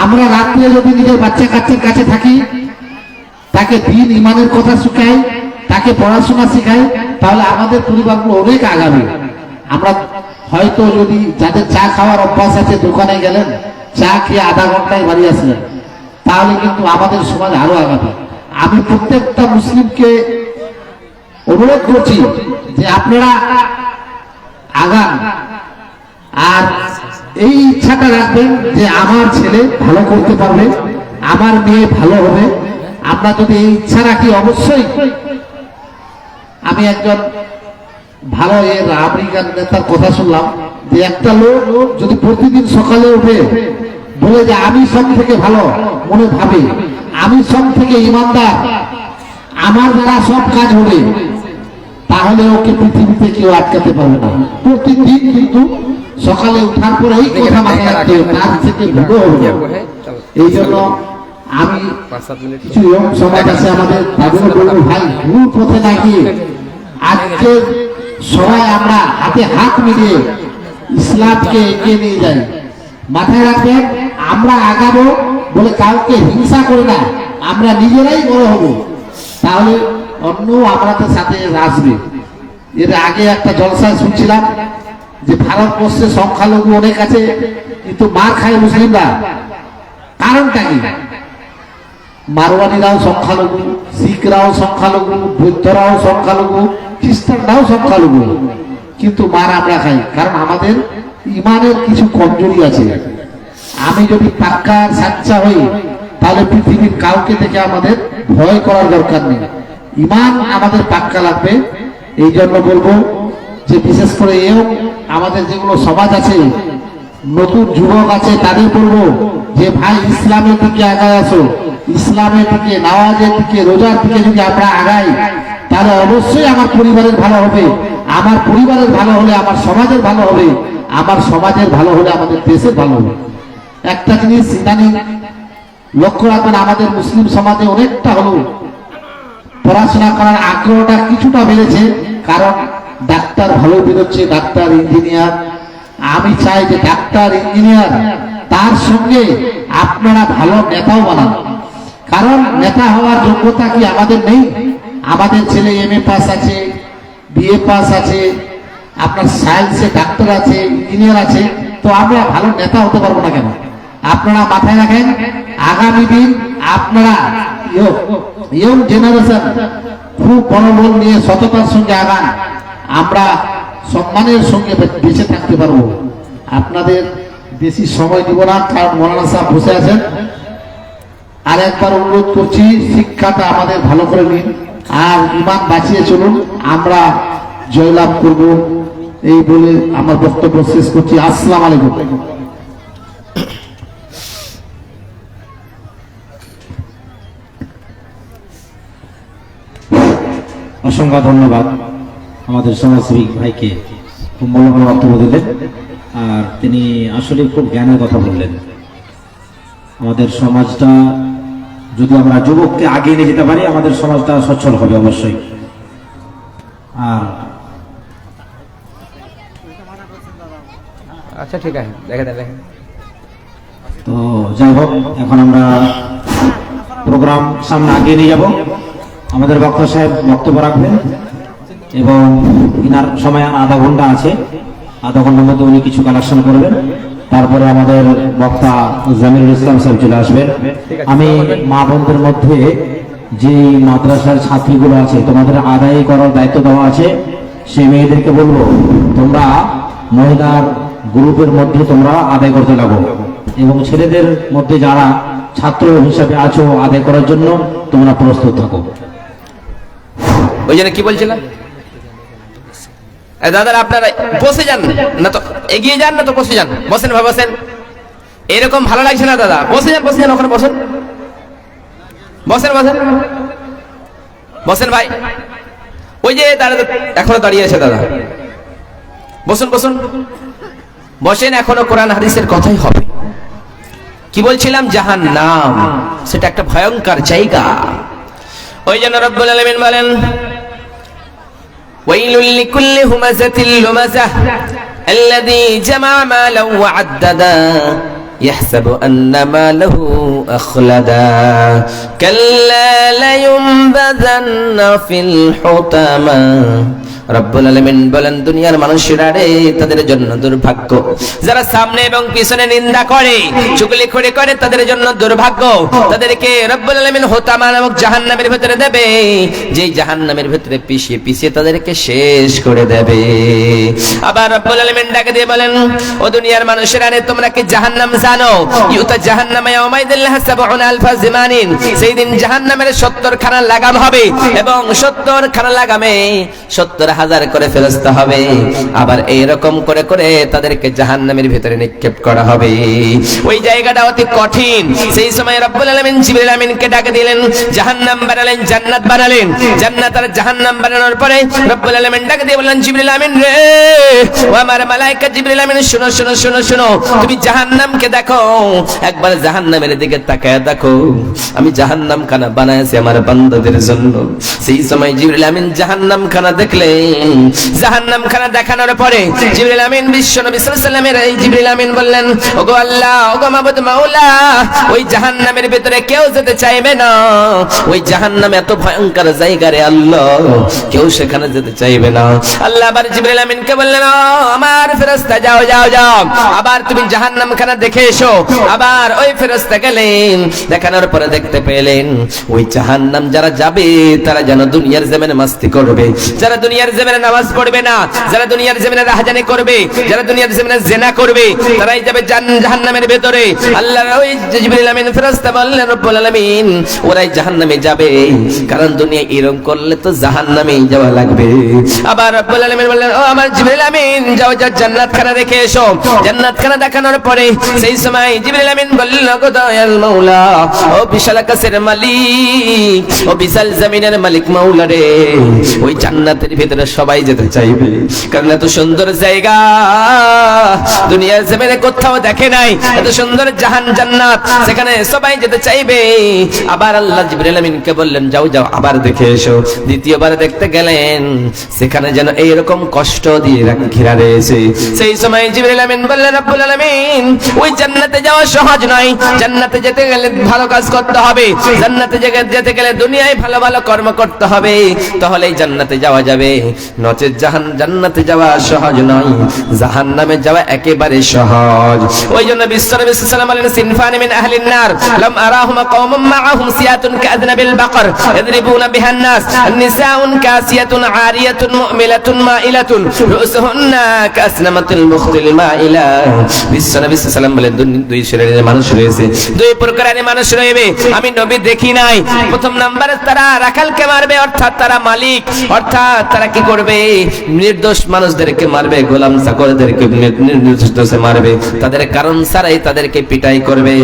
আমরা রাত্রে যদি নিজের বাচ্চা কাচ্চার কাছে থাকি, তাকে দিন ইমানের কথা শেখাই, তাকে পড়াশোনা শেখাই, তাহলে আমাদের পরিবারগুলো অনেক আগাবে। আমরা হয়তো যদি যাদের চা খাওয়ার অভ্যাস আছে দোকানে গেলেন, চা খেয়ে আধা ঘন্টায় বাড়ি আসলেন, তাহলে কিন্তু আমাদের সমাজ আরো আগাবে। আমি প্রত্যেকটা মুসলিমকে অনুরোধ করছি যে আপনারা আগান, আর এই ইচ্ছাটা রাখবেন যে আমার ছেলে ভালো করতে পারবে, আমার মেয়ে ভালো হবে। আমরা যদি এই ইচ্ছা রাখি, অবশ্যই। আমি একজন ভালো আমেরিকান নেতার কথা শুনলাম যে একটা লোক যদি প্রতিদিন সকালে উঠে বলে যে আমি সব থেকে ভালো, মনে ভাবে আমি সব থেকে ইমানদার, আমার দ্বারা সব কাজ হবে, তাহলে তাহলে ওকে পৃথিবীতে কেউ আটকাতে পারবে না। প্রতিদিন কিন্তু সকালে উঠার পরে এই কথা মাথায় রাখতে হবে, তার থেকে ভুগো হবে না। এই জন্য আমি কিছু ইয়ং সমাজ আছে আমাদের, তাদের বলবো ভাই ভুল পথে না গিয়ে আজকে সবাই আমরা হাতে হাত মিলিয়ে ইসলামকে এগিয়ে নিয়ে যাই। মাথায় রাখবেন, আমরা আগাবো বলে কাউকে হিংসা করে না, আমরা নিজেরাই বড় হব, তাহলে অন্য আমাদের সাথে আসবে। এর আগে একটা জলসায় শুনছিলাম যে ভারতবর্ষে সংখ্যালঘু অনেক আছে কিন্তু মার খায় মুসলিমরা। কারণটা কি? মারওয়ারিরাও সংখ্যালঘু, শিখরাও সংখ্যালঘু, বৌদ্ধরাও সংখ্যালঘু, খ্রিস্টানরাও সংখ্যালঘু, কিন্তু মার আমরা খাই। কারণ আমাদের ইমানের কিছু কমজোরি আছে। আমি যদি পাক্কা সাচ্চা হই তাহলে পৃথিবীর কাউকে থেকে আমাদের ভয় করার দরকার নেই, ইমান আমাদের পাক্কা লাগবে। এই জন্য বলবো যে বিশেষ করে এও আমাদের যেগুলো সমাজ আছে, নতুন যুবক আছে, তাদের বলবো যে ভাই ইসলামের দিকে আগায় আসো, ইসলামের দিকে, নামাজের দিকে, রোজার দিকে যদি আমরা আগাই তাহলে অবশ্যই আমার পরিবারের ভালো হবে, আমার পরিবারের ভালো হলে আমার সমাজের ভালো হবে, আমার সমাজের ভালো হলে আমাদের দেশের ভালো হবে। একটা জিনিস ইদানিং লক্ষ্য রাখবেন, আমাদের মুসলিম সমাজে অনেকটা হলো পড়াশোনা করার আগ্রহটা কিছুটা বেড়েছে, কারণ ডাক্তার ভালো বেরোচ্ছে, ডাক্তার ইঞ্জিনিয়ার। আমি চাই যে ডাক্তার ইঞ্জিনিয়ার তার সঙ্গে আপনারা ভালো নেতাও বানান, কারণ নেতা হওয়ার যোগ্যতা কি আমাদের নেই? আমাদের ছেলে MA পাস আছে, BA পাস আছে, আপনার সায়েন্সে ডাক্তার আছে, ইঞ্জিনিয়ার আছে, তো আমরা ভালো নেতা হতে পারবো না কেন? আপনারা মাথায় রাখেন, আগামী দিন আপনারা ইয়ং জেনারেশন খুব মনোবল নিয়ে সততার সঙ্গে আগান, আমরা সম্মানের সঙ্গে বেঁচে থাকতে পারবো। আপনাদের বেশি সময় দিব না, কারণ মৌলানা সাহেব বসে আছেন। আর একবার অনুরোধ করছি, শিক্ষাটা আমাদের ভালো করে নিন আর ইমান বাঁচিয়ে চলুন, আমরা জয়লাভ করব। এই বলে আমার বক্তব্য শেষ করছি। আসসালামু আলাইকুম।
অসংখ্য ধন্যবাদ আমাদের সমাজসেবী ভাইকে, খুব মূল্যবান বক্তব্য দিলেন। আর তিনি আসলে খুব জ্ঞানের কথা বললেন। আমাদের সমাজটা যদি আমরা যুবককে আগিয়ে নিয়ে যেতে পারি, আমাদের সমাজটা সচ্ছল হবে অবশ্যই। আর
আচ্ছা ঠিক আছে, দেখে দেখেন।
তো যাই হোক, এখন আমরা প্রোগ্রাম সামনে আগিয়ে নিয়ে যাব। আমাদের বক্তা সাহেব বক্তব্য রাখবেন এবং ইনার সময় আধা ঘন্টা আছে, আধা ঘন্টার মধ্যে উনি কিছু কালেকশন করবেন। তারপরে আমাদের বক্তা জামিরুল ইসলাম সাহেব চলে আসবেন। আমি মা বোনদের মধ্যে যে মাদ্রাসার ছাত্রীগুলো আছে, তোমাদের আদায় করার দায়িত্ব দেওয়া আছে, সেই মেয়েদেরকে বলবো তোমরা মহিলার গ্রুপের মধ্যে তোমরা আদায় করতে লাগো, এবং ছেলেদের মধ্যে যারা ছাত্র হিসাবে আছো আদায় করার জন্য তোমরা প্রস্তুত থাকো।
ওই জন্য কি বলছিলাম, দাদারা আপনারা বসে যান না তো এগিয়ে যান, না তো বসে যান। বসেন ভাই, বসেন। এরকম ভালো লাগছে না দাদা, বসে যান, বসে যান, ওখানে বসেন, বসেন বসেন বসেন ভাই। ওই যে এখনো দাঁড়িয়ে আছে দাদা, বসুন বসুন বসেন। এখনো কোরআন হাদিসের কথাই হবে। কি বলছিলাম, জাহান্নাম সেটা একটা ভয়ঙ্কর জায়গা। ওই জন্য রব্বুল আলামিন বলেন, ওয়াইলুল লিকুল্লি হুমাযাতিল লুমাযাহ আল্লাযী জামা'a মালান ওয়া আদ্দাদা ইয়াহসাবু আন্না মালাহু আখলাদা কাল্লা লায়ুনবাযান্না ফিল হুতামা। রব্বুল আলামিন বলেন, দুনিয়ার মানুষেরা রে, তাদের জন্য দুর্ভাগ্য। যারা সামনে এবং পিছনে নিন্দা করে, চুগলি করে তাদের জন্য দুর্ভাগ্য। তাদেরকে রব্বুল আলামিন হুতামা নামক জাহান্নামের ভিতরে দেবে, যেই জাহান্নামের ভিতরে পিষিয়ে পিষিয়ে তাদেরকে শেষ করে দেবে। আবার রব্বুল আলামিন ডাকে দিয়ে বলেন, ও দুনিয়ার মানুষেরা রে, তোমরা কি জাহান্নাম জানো? ইউতা জাহান্নামা ইয়াউমাইদিন লাহা ৭০,০০০ জিমানিন। সেই দিন জাহান্নামের ৭০ খানা লাগাম হবে, এবং ৭০ খানা লাগামে ৭০ হাজার করে ফেরেশতা হবে, আবার এইরকম করে করে তাদেরকে জাহান্নামের ভিতরে নিক্ষেপ করা হবে। ওই জায়গাটা অতি কঠিন। সেই সময় রব্বুল আলামিন জিবরিল আমিনকে ডাকে দিলেন, জাহান্নাম বানালেন, জান্নাত বানালেন। জান্নাত আর জাহান্নাম বানানোর পরে রব্বুল আলামিন ডাকে দিয়ে বললেন, জিবরিল আমিন রে, ও আমার মালায়েকা জিবরিল আমিন, শুনো শুনো শুনো শুনো, তুমি জাহান্নামকে দেখো, একবার জাহান্নামের দিকে তাকায় দেখো, আমি জাহান্নাম খানা বানাইছি আমার বান্দাদের জন্য। সেই সময় জিবরিল আমিন জাহান্নাম খানা দেখলেন। জাহান্নাম খানা দেখানোর পরে জিবরিল আমিন বিশ্ব নবী সাল্লাল্লাহু আলাইহি ওয়াসাল্লামের এই জিবরিল আমিন বললেন, ওগো আল্লাহ, ওগো মাবুদ মাওলা, ওই জাহান্নামের ভিতরে কেউ যেতে চাইবে না। ওই জাহান্নাম এত ভয়ঙ্কর জায়গা রে আল্লাহ, কেউ সেখানে যেতে চাইবে না। আল্লাহ আবার জিবরিল আমিনকে বললেন, ও আমার ফেরেশতা, যাও যাও যাও, আবার তুমি জাহান্নাম খানা দেখে এসো। আবার ওই ফেরেশতা গেলেন, দেখানোর পরে দেখতে পেলেন ওই জাহান্নাম যারা যাবে তারা যেন দুনিয়ার জমিনে মাস্তি করবে, যারা দুনিয়ার জমিনে নামাজ পড়বে না, যারা দুনিয়ার জমিনে রাহাজানি করবে, যারা দুনিয়ার জমিনে জিনা করবে, তারাই যাবে জাহান্নামের ভিতরে। আল্লাহ ওই জিবরিল আমিন ফেরেশতা বললেন, রব্বুল আলামিন ওরাই জাহান্নামে যাবে, কারণ দুনিয়া এরকম করলে তো জাহান্নামেই যাওয়া লাগবে। আবার রব্বুল আলামিন বললেন, ও আমার জিবরিল আমিন, যাও যাও জান্নাত খানা দেখে এসো। জান্নাত খানা দেখানোর পরে সেই সময় জিবরিল আমিন বললেন, ওগো দয়াল মাওলা, ও বিশাল আকাশের মালিক, ও বিশাল জমিনের মালিক মাওলা রে, ওই জান্নাতের ভিতরে সবাই যেতে চাইবে, কারণ এত সুন্দর জায়গা দুনিয়ার জমিনে কোথাও দেখে নাই, এত সুন্দর জান্নাত, সেখানে সবাই যেতে চাইবে। আবার আল্লাহ জিবরিল আমিনকে বললেন, যাও যাও আবার দেখে এসো। দ্বিতীয়বার দেখতে গেলেন, সেখানে যেন এইরকম কষ্ট দিয়ে ঘেরা রয়েছে। সেই সময় জিবরিল আমিন বললেন, রব্বুল আলামিন ওই জান্নাতে যাওয়া সহজ নয়, জান্নাতে যেতে গেলে ভালো কাজ করতে হবে, জান্নাতে যেতে গেলে দুনিয়ায় ভালো ভালো কর্ম করতে হবে, তাহলেই জান্নাতে যাওয়া যাবে, নচেত জান্নাতে যাওয়া সহজ নয়, জাহান্নামে যাওয়া একেবারে সহজ। ওই জন্য বিশ্ব নবী সাল্লাল্লাহু আলাইহি ওয়াসাল্লাম বলেন, সিনফানি মিন আহলিন নার লাম আরাহুমা কওমুম মাআহুম সিয়াতুন কাযনাবিল বাকর ইয়াদরিবুনা বিহান নাস নিসাউন কাসিয়াতুন আরিয়াতুন মুমিলাতুন মাইলাতুন রুসুহুন্না কাসনামাতুল মুখতিল মাইলা। বিশ্ব নবী সাল্লাল্লাহু আলাইহি ওয়াসাল্লাম বলেন, দুই শ্রেণীর মানুষ রয়েছে, দুই প্রকারের মানুষ রয়েছে, আমি নবী দেখি নাই। প্রথম নম্বরে তারা রাখালকে মারবে, অর্থাৎ তারা মালিক, অর্থাৎ তারা কি করবে, নির্দোষ মানুষদেরকে মারবে, গোলাম চাকরদেরকে নির্দোষে মারবে, তাদের কারণ ছাড়াই তাদেরকে পিটাই করবে।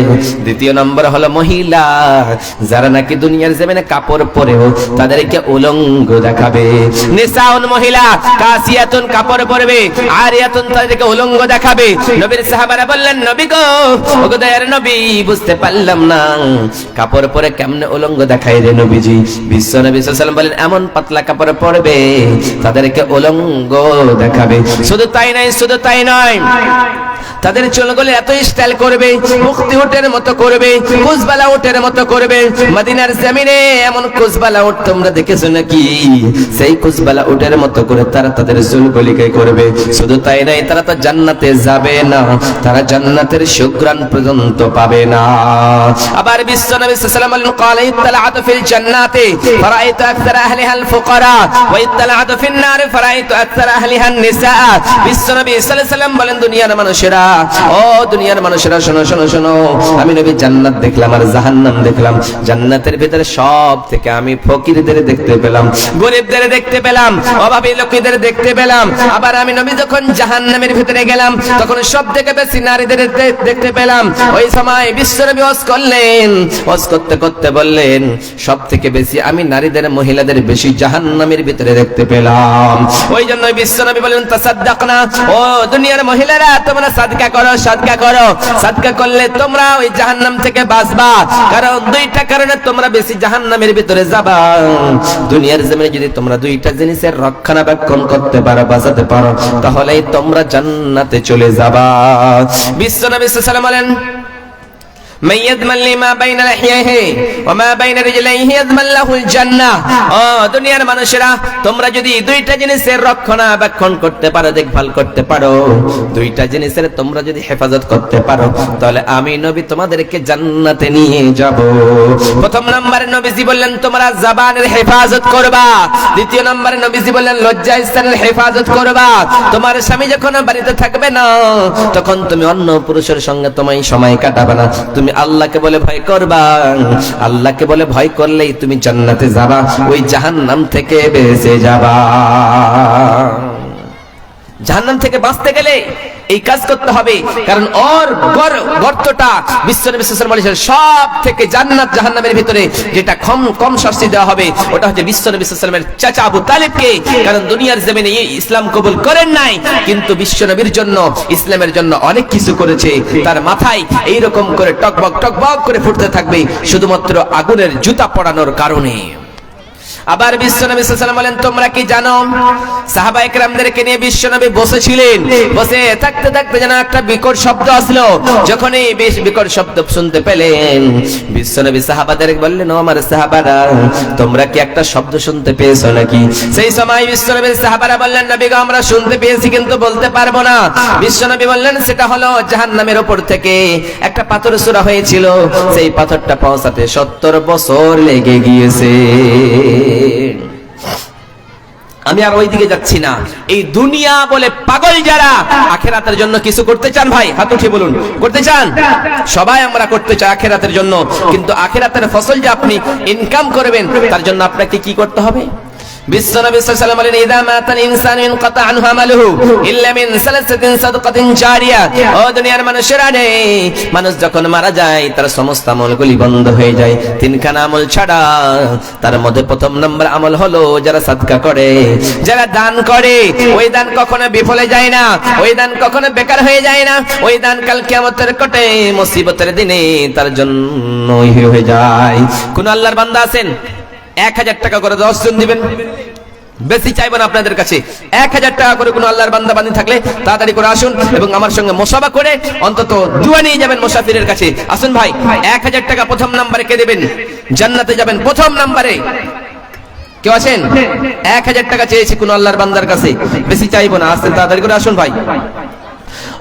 দ্বিতীয় নম্বর হলো মহিলা, যারা নাকি দুনিয়ার জমিনে কাপড় পরেও তাদেরকে উলঙ্গ দেখাবে। নিসাউন মহিলা, কাসিয়াতুন কাপড় পরবে, আরিয়াতুন তাদেরকে উলঙ্গ দেখাবে। নবীর সাহাবারা বললেন, নবী গো, ওগো দয়ার নবী, বুঝতে পারলাম না কাপড় পরে কেমনে উলঙ্গ দেখায় রে নবীজি। বিশ্ব নবী সাল্লাল্লাহু আলাইহি ওয়াসাল্লাম বলেন, এমন পাতলা কাপড় পরবে তাদেরকে উলঙ্গ দেখাবে। শুধু তাই নয়, শুধু তাই নয়, তাদের চুলগুলো এত স্টাইল করবে, মুক্তি উটের মতো করবে, কুজবালা উটের মতো করবে। মদিনার জমিনে এমন কুজবালা উট তোমরা দেখেছো নাকি? সেই কুজবালা উটের মতো করে তারা তাদের চুলগুলিকে করবে। শুধু তাই নয়, তারা তো জান্নাতে যাবে না, তারা জান্নাতের সুঘ্রাণ পর্যন্ত পাবে না। আবার বিশ্ব নবী সাল্লাল্লাহু আলাইহি ওয়াসাল্লাম বলেন, ক্বালা ইত্তালা'তু ফিল জান্নাতি ফারাআইতু আকসারা আহলিহা আল ফুকারা ওয়া ইত্তালা'তু ফিন নারি ফারাআইতু আকসারা আহলিহা আন নিসা। বিশ্ব নবী সাল্লাল্লাহু আলাইহি ওয়াসাল্লাম বলেন, দুনিয়ার মানুষেরা, ও দুনিয়ার মানুষেরা, শোনো শোনো শোনো, আমি নবী জান্নাত দেখলাম আর জাহান্নাম দেখলাম। জান্নাতের ভিতরে সব থেকে আমি ফকিরদের দেখতে পেলাম, গরিবদের দেখতে পেলাম, অভাবী লোকদের দেখতে পেলাম। আবার আমি নবী যখন জাহান্নামের ভিতরে গেলাম, তখন সব থেকে বেশি নারীদের দেখতে পেলাম। ওই সময় বিশ্ব নবী ওয়াজ করলেন, ওয়াজ করতে করতে বললেন, সব থেকে বেশি আমি নারীদের, মহিলাদের বেশি জাহান্নামের ভিতরে দেখতে পেলাম। ওই জন্য বিশ্ব নবী বলেন, তাসাদ্দাকনা, ও দুনিয়ার মহিলারা, তোমরা সাদকা করো, সাদকা করো, সাদকা করলে তোমরা ওই জাহান্নাম থেকে বাঁচবা। কারণ দুইটা কারণে তোমরা বেশি জাহান্নামের ভিতরে যাবা। দুনিয়ার জমিনে যদি তোমরা দুইটা জিনিসের রক্ষণাবেক্ষণ করতে পারো, বাঁচাতে পারো, তাহলেই তোমরা জান্নাতে চলে যাবা। বিশ্ব নবী সাল্লাল্লাহু আলাইহি ওয়াসাল্লাম বলেন, من يضمن لي ما بين لحييه وما بين رجليه يضمن له الجنة। ও দুনিয়ার মানুষেরা, তোমরা যদি দুইটা জিনিসের রক্ষণাবেক্ষণ করতে পারো, দেখভাল করতে পারো, দুইটা জিনিসের তোমরা যদি হেফাজত করতে পারো, তাহলে আমি নবী তোমাদেরকে জান্নাতে নিয়ে যাব। প্রথম নম্বরে নবীজি বললেন, তোমরা জবানের হেফাজত করবা। দ্বিতীয় নম্বরে নবীজি বললেন, লজ্জা স্থানের হেফাজত করবা। তোমার স্বামী যখন বাড়িতে থাকবে না, তখন তুমি অন্য পুরুষের সঙ্গে তোমায় সময় কাটাবে না, তুমি তুমি আল্লাহকে বলে ভয় করবা, আল্লাহকে বলে ভয় করলেই তুমি জান্নাতে যাবা, ওই জাহান্নাম থেকে বেঁচে যাবা। জাহান্নাম থেকে বাঁচতে গেলে এই কাজ করতে হবে, কারণ ওর গর্তটা বিশ্বনবী সাল্লাল্লাহু আলাইহি ওয়াসাল্লাম সব থেকে জান্নাত জাহান্নামের ভিতরে যেটা কম শাস্তি দেওয়া হবে ওটা হচ্ছে বিশ্বনবী সাল্লাল্লাহু আলাইহি ওয়াসাল্লামের চাচা আবু তালিবকে। কারণ দুনিয়ার জমিনে ইসলাম কবুল করেন নাই, কিন্তু বিশ্বনবীর জন্য ইসলামের জন্য অনেক কিছু করেছে। তার মাথায় এইরকম করে টকবক টকবক করে ফুটতে থাকবে শুধুমাত্র আগুনের জুতা পড়ানোর কারণে। আবার বিশ্বনবী সাল্লাল্লাহু আলাইহি ওয়াসাল্লাম বলেন, তোমরা কি জানো সাহাবায়ে কেরামদেরকে নিয়ে বিশ্বনবী বসেছিলেন, বসে থাকতে থাকতে যেন একটা বিকট শব্দ আসলো। যখন এই বিকট শব্দ শুনতে পেলেন বিশ্বনবী সাহাবাদেরকে বললেন, ও আমার সাহাবারা, তোমরা কি একটা শব্দ শুনতে পেয়েছো নাকি? সেই সময় বিশ্বনবীর সাহাবারা বললেন, নবী গো, আমরা শুনতে পেয়েছি কিন্তু বলতে পারবো না। বিশ্বনবী বললেন, সেটা হলো জাহান্নামের উপর থেকে একটা পাথর ছোঁড়া হয়েছিল, সেই পাথরটা পৌঁছাতে 70 বছর লেগে গিয়েছে। আমি আর ওইদিকে যাচ্ছি না। এই দুনিয়া বলে পাগল যারা আখিরাতের জন্য কিছু করতে চান, ভাই হাত উঠিয়ে বলুন, করতে চান? সবাই আমরা করতে চাই আখিরাতের জন্য, কিন্তু আখিরাতের ফসল যে আপনি ইনকাম করবেন তার জন্য আপনাকে কি করতে হবে? বিশ্বনবী সাল্লাল্লাহু আলাইহি ওয়াসাল্লাম বলেন, ইযা মাতাল ইনসানু ইনকাতা আনহু আমালুহু ইল্লা মিন সালাসাতিন সাদকাতিন জারিয়া। ও দুনিয়ার মানুষেরা রে, মানুষ যখন মারা যায় তার সমস্ত আমলগুলি বন্ধ হয়ে যায় তিনখানা আমল ছাড়া। তার মধ্যে প্রথম নম্বর আমল হলো যারা সাদকা করে, যারা দান করে। ওই দান কখনো বিফলে যায় না, ওই দান কখনো বেকার হয়ে যায় না। ওই দান কাল কিয়ামতের কোটে মুসিবতের দিনে তার জন্যই হয়ে যায়। কোন আল্লাহর বান্দা আছেন 1000 টাকা করে 10 জন দিবেন? বেশি চাইবো না আপনাদের কাছে। 1000 টাকা করে কোন আল্লাহর বান্দা বান্দী থাকলে তাড়াতাড়ি করে আসুন এবং আমার সঙ্গে মুসাফা করে অন্তত দুয়া নিয়ে যাবেন মুসাফিরের কাছে। আসুন ভাই, 1000 টাকা প্রথম নম্বরে কে দেবেন? জান্নাতে যাবেন প্রথম নম্বরে। কেউ আছেন? 1000 টাকা চেয়েছি কোন আল্লাহর বান্দার কাছে, বেশি চাইবো না, আসেন তাড়াতাড়ি করে আসুন ভাই।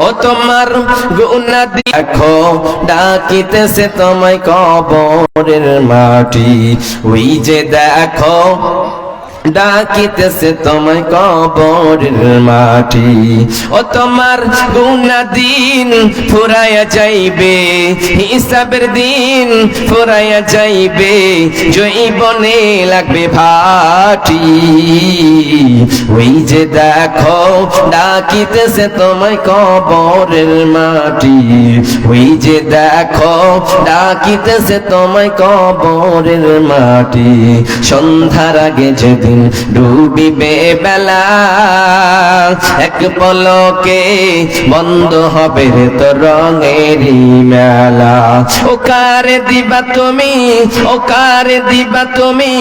ও তোমার গুনাহ দেখো ডাকিতেছে তোমায় কবরের মাটি, ওই যে দেখো ডাকিতেছে তোমায় কবরের মাটি। ও তোমার গুনাহ দিন ফুরাইয়া যাইবে, হিসাবের দিন ফুরাইয়া যাইবে, জৈবনে লাগবে ভাটি। ওই যে দেখো ডাকিতেছে তোমায় কবরের মাটি, ওই যে দেখো ডাকিতেছে তোমায় কবরের মাটি। সন্ধ্যার আগে যেদিন ডুবিবে বেলা, এক পলকে বন্ধ হবে তো রঙেরই মেলা। ও কারে দিবা তুমি, ও কারে দিবা তুমি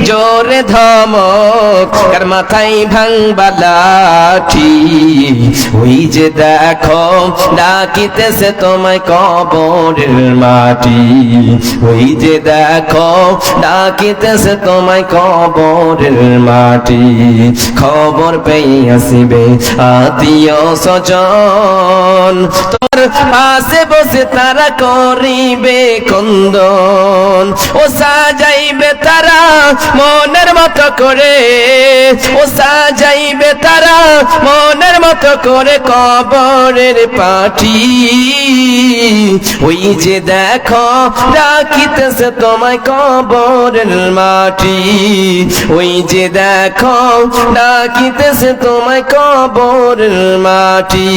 জোরে ধমক, কার মাথায় ভাঙবা লাঠি। ওই যে দেখো ডাকিতেছে তোমায় কবরের মাটি, ওই যে দেখো ডাকিতেছে তোমায় কবরের মাটি। খবর পেয়ে আসিবে আত্মীয় স্বজন, তোর পাশে বসে তারা করিবে কন্দন। ও সাজাইবে তারা মনের মতো করে, ও সাজাইবে তারা মনের মতো করে কবরের পাটি। ওই যে দেখো ডাকিতেছে তোমায় কবরের মাটি, ওই যে দেখো ডাকিতেছে তোমায় কবরের মাটি।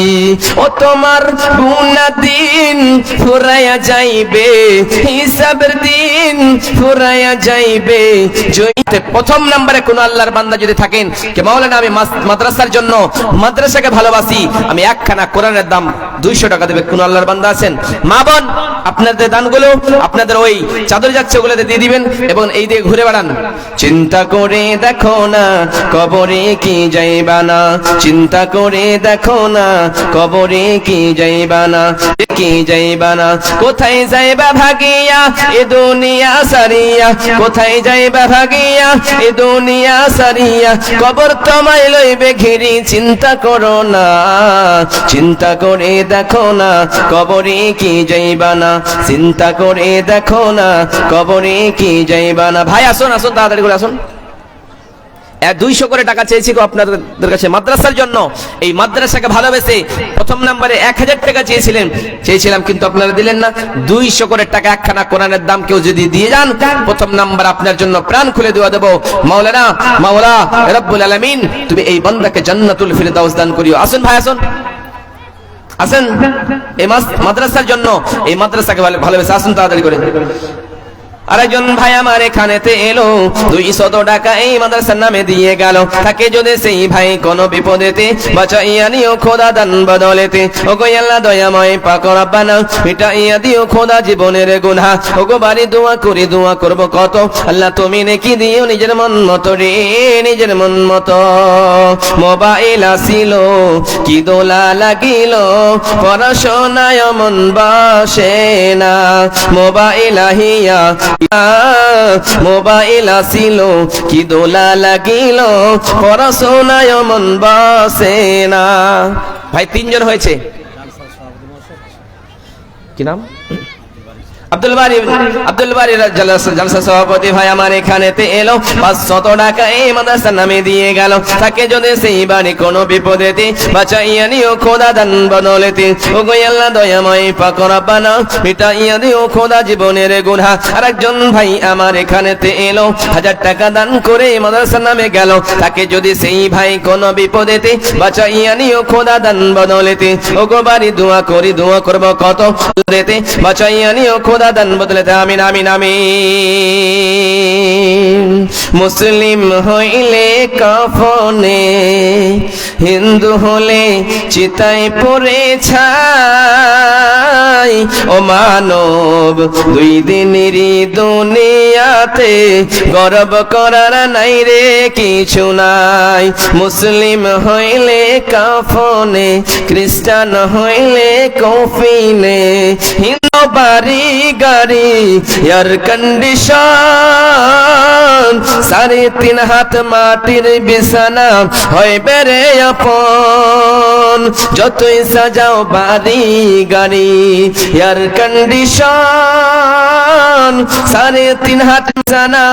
ও তোমার গুনাহ দিন ফুরাইয়া যাইবে, হিসাবের দিন ফুরাইয়া যাইবে। জয়তে প্রথম নম্বরে কোন আল্লাহর বান্দা যদি থাকেন কে মাওলানা আমি মাদ্রাসার জন্য মাদ্রাসাকে ভালোবাসি, আমি একখানা কোরআনের দাম 200 টাকা দেবে, কোন আল্লাহর বান্দা আছেন? মা বোন, আপনাদের দানগুলো আপনাদের ওই চাদর যাচ্ছে ওগুলোতে দিয়ে দিবেন এবং এই দিয়ে ঘুরে বেড়ান। চিন্তা করে দেখো না কবরে কি যাইবা না, চিন্তা করে দেখো না কবরে কি যাইবা না, কি যাইবা না। কোথায় যাইবা ভাগিয়া এ দুনিয়া সারিয়া, কোথায় যাইবা ভাগিয়া এ দুনিয়া সারিয়া, কবর তোমায় লইবে ঘিরি। চিন্তা করো না, চিন্তা করে দেখো না কবরে কি যাইবা না, চিন্তা করে দেখো না কবরে কি যাইবা না। ভাই আসুন আসুন তাড়াতাড়ি করে আসুন। 200 করে টাকা চেয়েছি গো আপনাদের কাছে মাদ্রাসার জন্য। এই মাদ্রাসাকে ভালোবেসে প্রথম নম্বরে 1000 টাকা চেয়েছিলাম, কিন্তু আপনারা দিলেন না। 200 করে টাকা একখানা কোরআনের দাম কেউ যদি দিয়ে যান, প্রথম নাম্বার আপনার জন্য প্রাণ খুলে দোয়া দেব। মাওলা রব্বুল আলামিন, তুমি এই বান্দাকে জান্নাতুল ফিরদাউস দান করিও। আসুন ভাই, আসেন এই মাদ্রাসার জন্য, এই মাদ্রাসাকে ভালোবেসে আসুন তাড়াতাড়ি করে। আরেকজন ভাই আমার এখানেতে এলো, 200 টাকা এই মাদ্রাসার নামে দিয়ে গেল। তাকে যদি সেই ভাই কোনো বিপদেতে বাঁচাইয়া নিও খোদা দান বদলেতে। ওগো আল্লাহ দয়াময় পাক রব্বানা, মিটাইয়া দিও খোদা জীবনের গুনাহ। ওগো বাড়ি দোয়া করব কত, আল্লাহ তুমি নেকি দিও নিজের মন মতো রে, নিজের মন মতো। মোবাইল আসিল কি দোলা লাগিল, পড়াশোনায় মন বসে না। মোবাইল আহিয়া মোবাইল আসিল কি দোলা লাগিল, পড়াশোনায় মন বসে না। ভাই 3 জন হয়েছে, কি নাম? আব্দুল বারি জালসা সভাপতি ভাই আমার এখানেতে এলো, 500 টাকা এই মাদ্রাসার নামে দিয়ে গেল। তাকে যদি সেই বাড়ি কোনো বিপদেতে বাঁচাইয়া নিও খোদা দান বদলেতে। ওগো আল্লাহ দয়াময় পাক রব্বানা, মিটাইয়া দিও খোদা জীবনের গুনাহ। আরেকজন ভাই আমার এখানেতে এলো, 1000 টাকা দান করে মাদ্রাসার নামে গেল। তাকে যদি সেই ভাই কোনো বিপদেতে বাঁচাইয়া নিও খোদা দান বদলেতে। ওগো বাড়ি দোয়া করব কত, বাঁচাইয়া নিও খোদা দান বদলেতে। আমিন আমিন আমিন। মুসলিম হইলে কাফনে, হিন্দু হলে চিতায় পড়ে ছাই। ও মানব 2 দিনেরই দুনিয়াতে, গর্ব করার নাই রে কিছু নাই। মুসলিম হইলে কাফনে, খ্রিস্টান হইলে কফিনে। হিন্দু বাড়ি গাড়ি এয়ার কন্ডিশন, 3.5 হাত মাটির বিছানা হয় বেড়ে আপন। যতই সাজাও বাড়ি গাড়ি এয়ার কন্ডিশন, 3.5 হাত বিছানা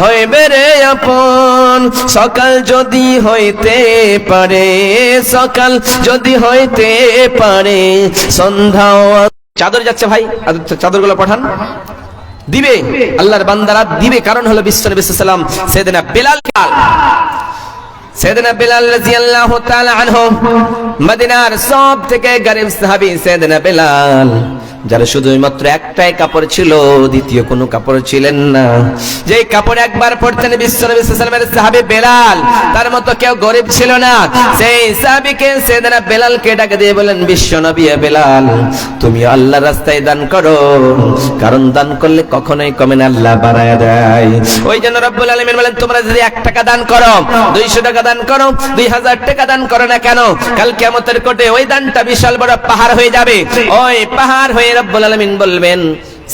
হয় বেড়ে আপন। সকাল যদি হইতে পারে, সন্ধ্যাও। চাদর যাচ্ছে ভাই, চাদরগুলো পাঠান। দিবে আল্লাহর বান্দারা দিবে, কারণ হলো বিশ্বনবী সাল্লাল্লাহু আলাইহি ওয়াসাল্লাম সাইয়েদনা বেলাল রাদিয়াল্লাহু তাআলা আনহু, মদিনার সব থেকে গরীব সাহাবী সাইয়েদনা বেলাল, যার শুধুমাত্র একটাই কাপড় ছিল, দ্বিতীয় কোনো কাপড় ছিলেন না। যে কাপড় একবার পরতেন বিশ্বনবী সাল্লাল্লাহু আলাইহি ওয়াসাল্লামের সাহাবী বেলাল, তার মতো কেউ গরীব ছিল না। সেই সাহাবীকে সাইয়েদনা বেলালকে ডাক দিয়ে বলেন, বিশ্বনবী বেলাল, তুমি আল্লাহর রাস্তায় দান করো, কারণ দান করলে কখনোই কমে না, আল্লাহ বাড়ায়া দেয়। ওই জন্য রব্বুল আলামিন বলেন, তোমরা যদি 1 টাকা দান করো, 200 টাকা দান করো, 2000 টাকা দান করো না কেন, কাল কিয়ামতের কোর্টে ওই দানটা বিশাল বড় পাহাড় হয়ে যাবে। ওই পাহাড় হয়ে রব্বুল আলামিন বলবেন,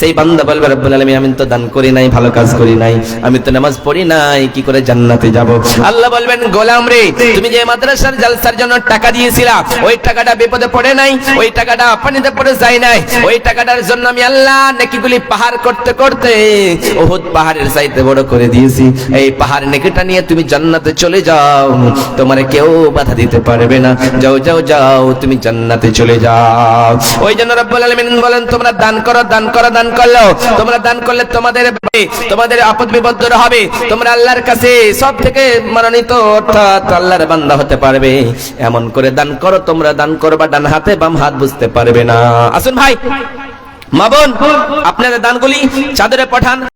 সেই বান্দা বলবে, রব্বুল আলামিন আমি তো দান করি নাই, ভালো কাজ করি নাই, আমি তো নামাজ পড়ি নাই, কি করে জান্নাতে যাব? আল্লাহ বলবেন, গোলাম রে, তুমি যে মাদ্রাসার জালসার জন্য টাকা দিয়েছিলা, ওই টাকাটা বিপদে পড়ে নাই, ওই টাকাটা পানিতে পড়ে যায় নাই। ওই টাকাটার জন্য আমি আল্লাহ নেকিগুলি পাহাড় করতে করতে উহুদ পাহাড়ের চাইতে বড় করে দিয়েছি। এই পাহাড় নেকিটা নিয়ে তুমি জান্নাতে চলে যাও, তোমারে কেউ বাধা দিতে পারবে না। যাও যাও যাও, তুমি জান্নাতে চলে যাও। ওই জন্য রব্বুল আলামিন বলেন, তোমরা দান করো, দান করো, দান করলো। তোমরা দান করলে তোমাদের আপদ বিপদ দূর হবে, তোমরা আল্লাহর কাছে সব থেকে মনোনীত অর্থাৎ আল্লাহর বান্দা হতে পারবে। এমন করে দান করো, তোমরা দান করবা ডান হাতে, বাম হাত বুঝতে পারবে না। আসুন ভাই, মা বোন, আপনাদের দানগুলি চাদরে পাঠান।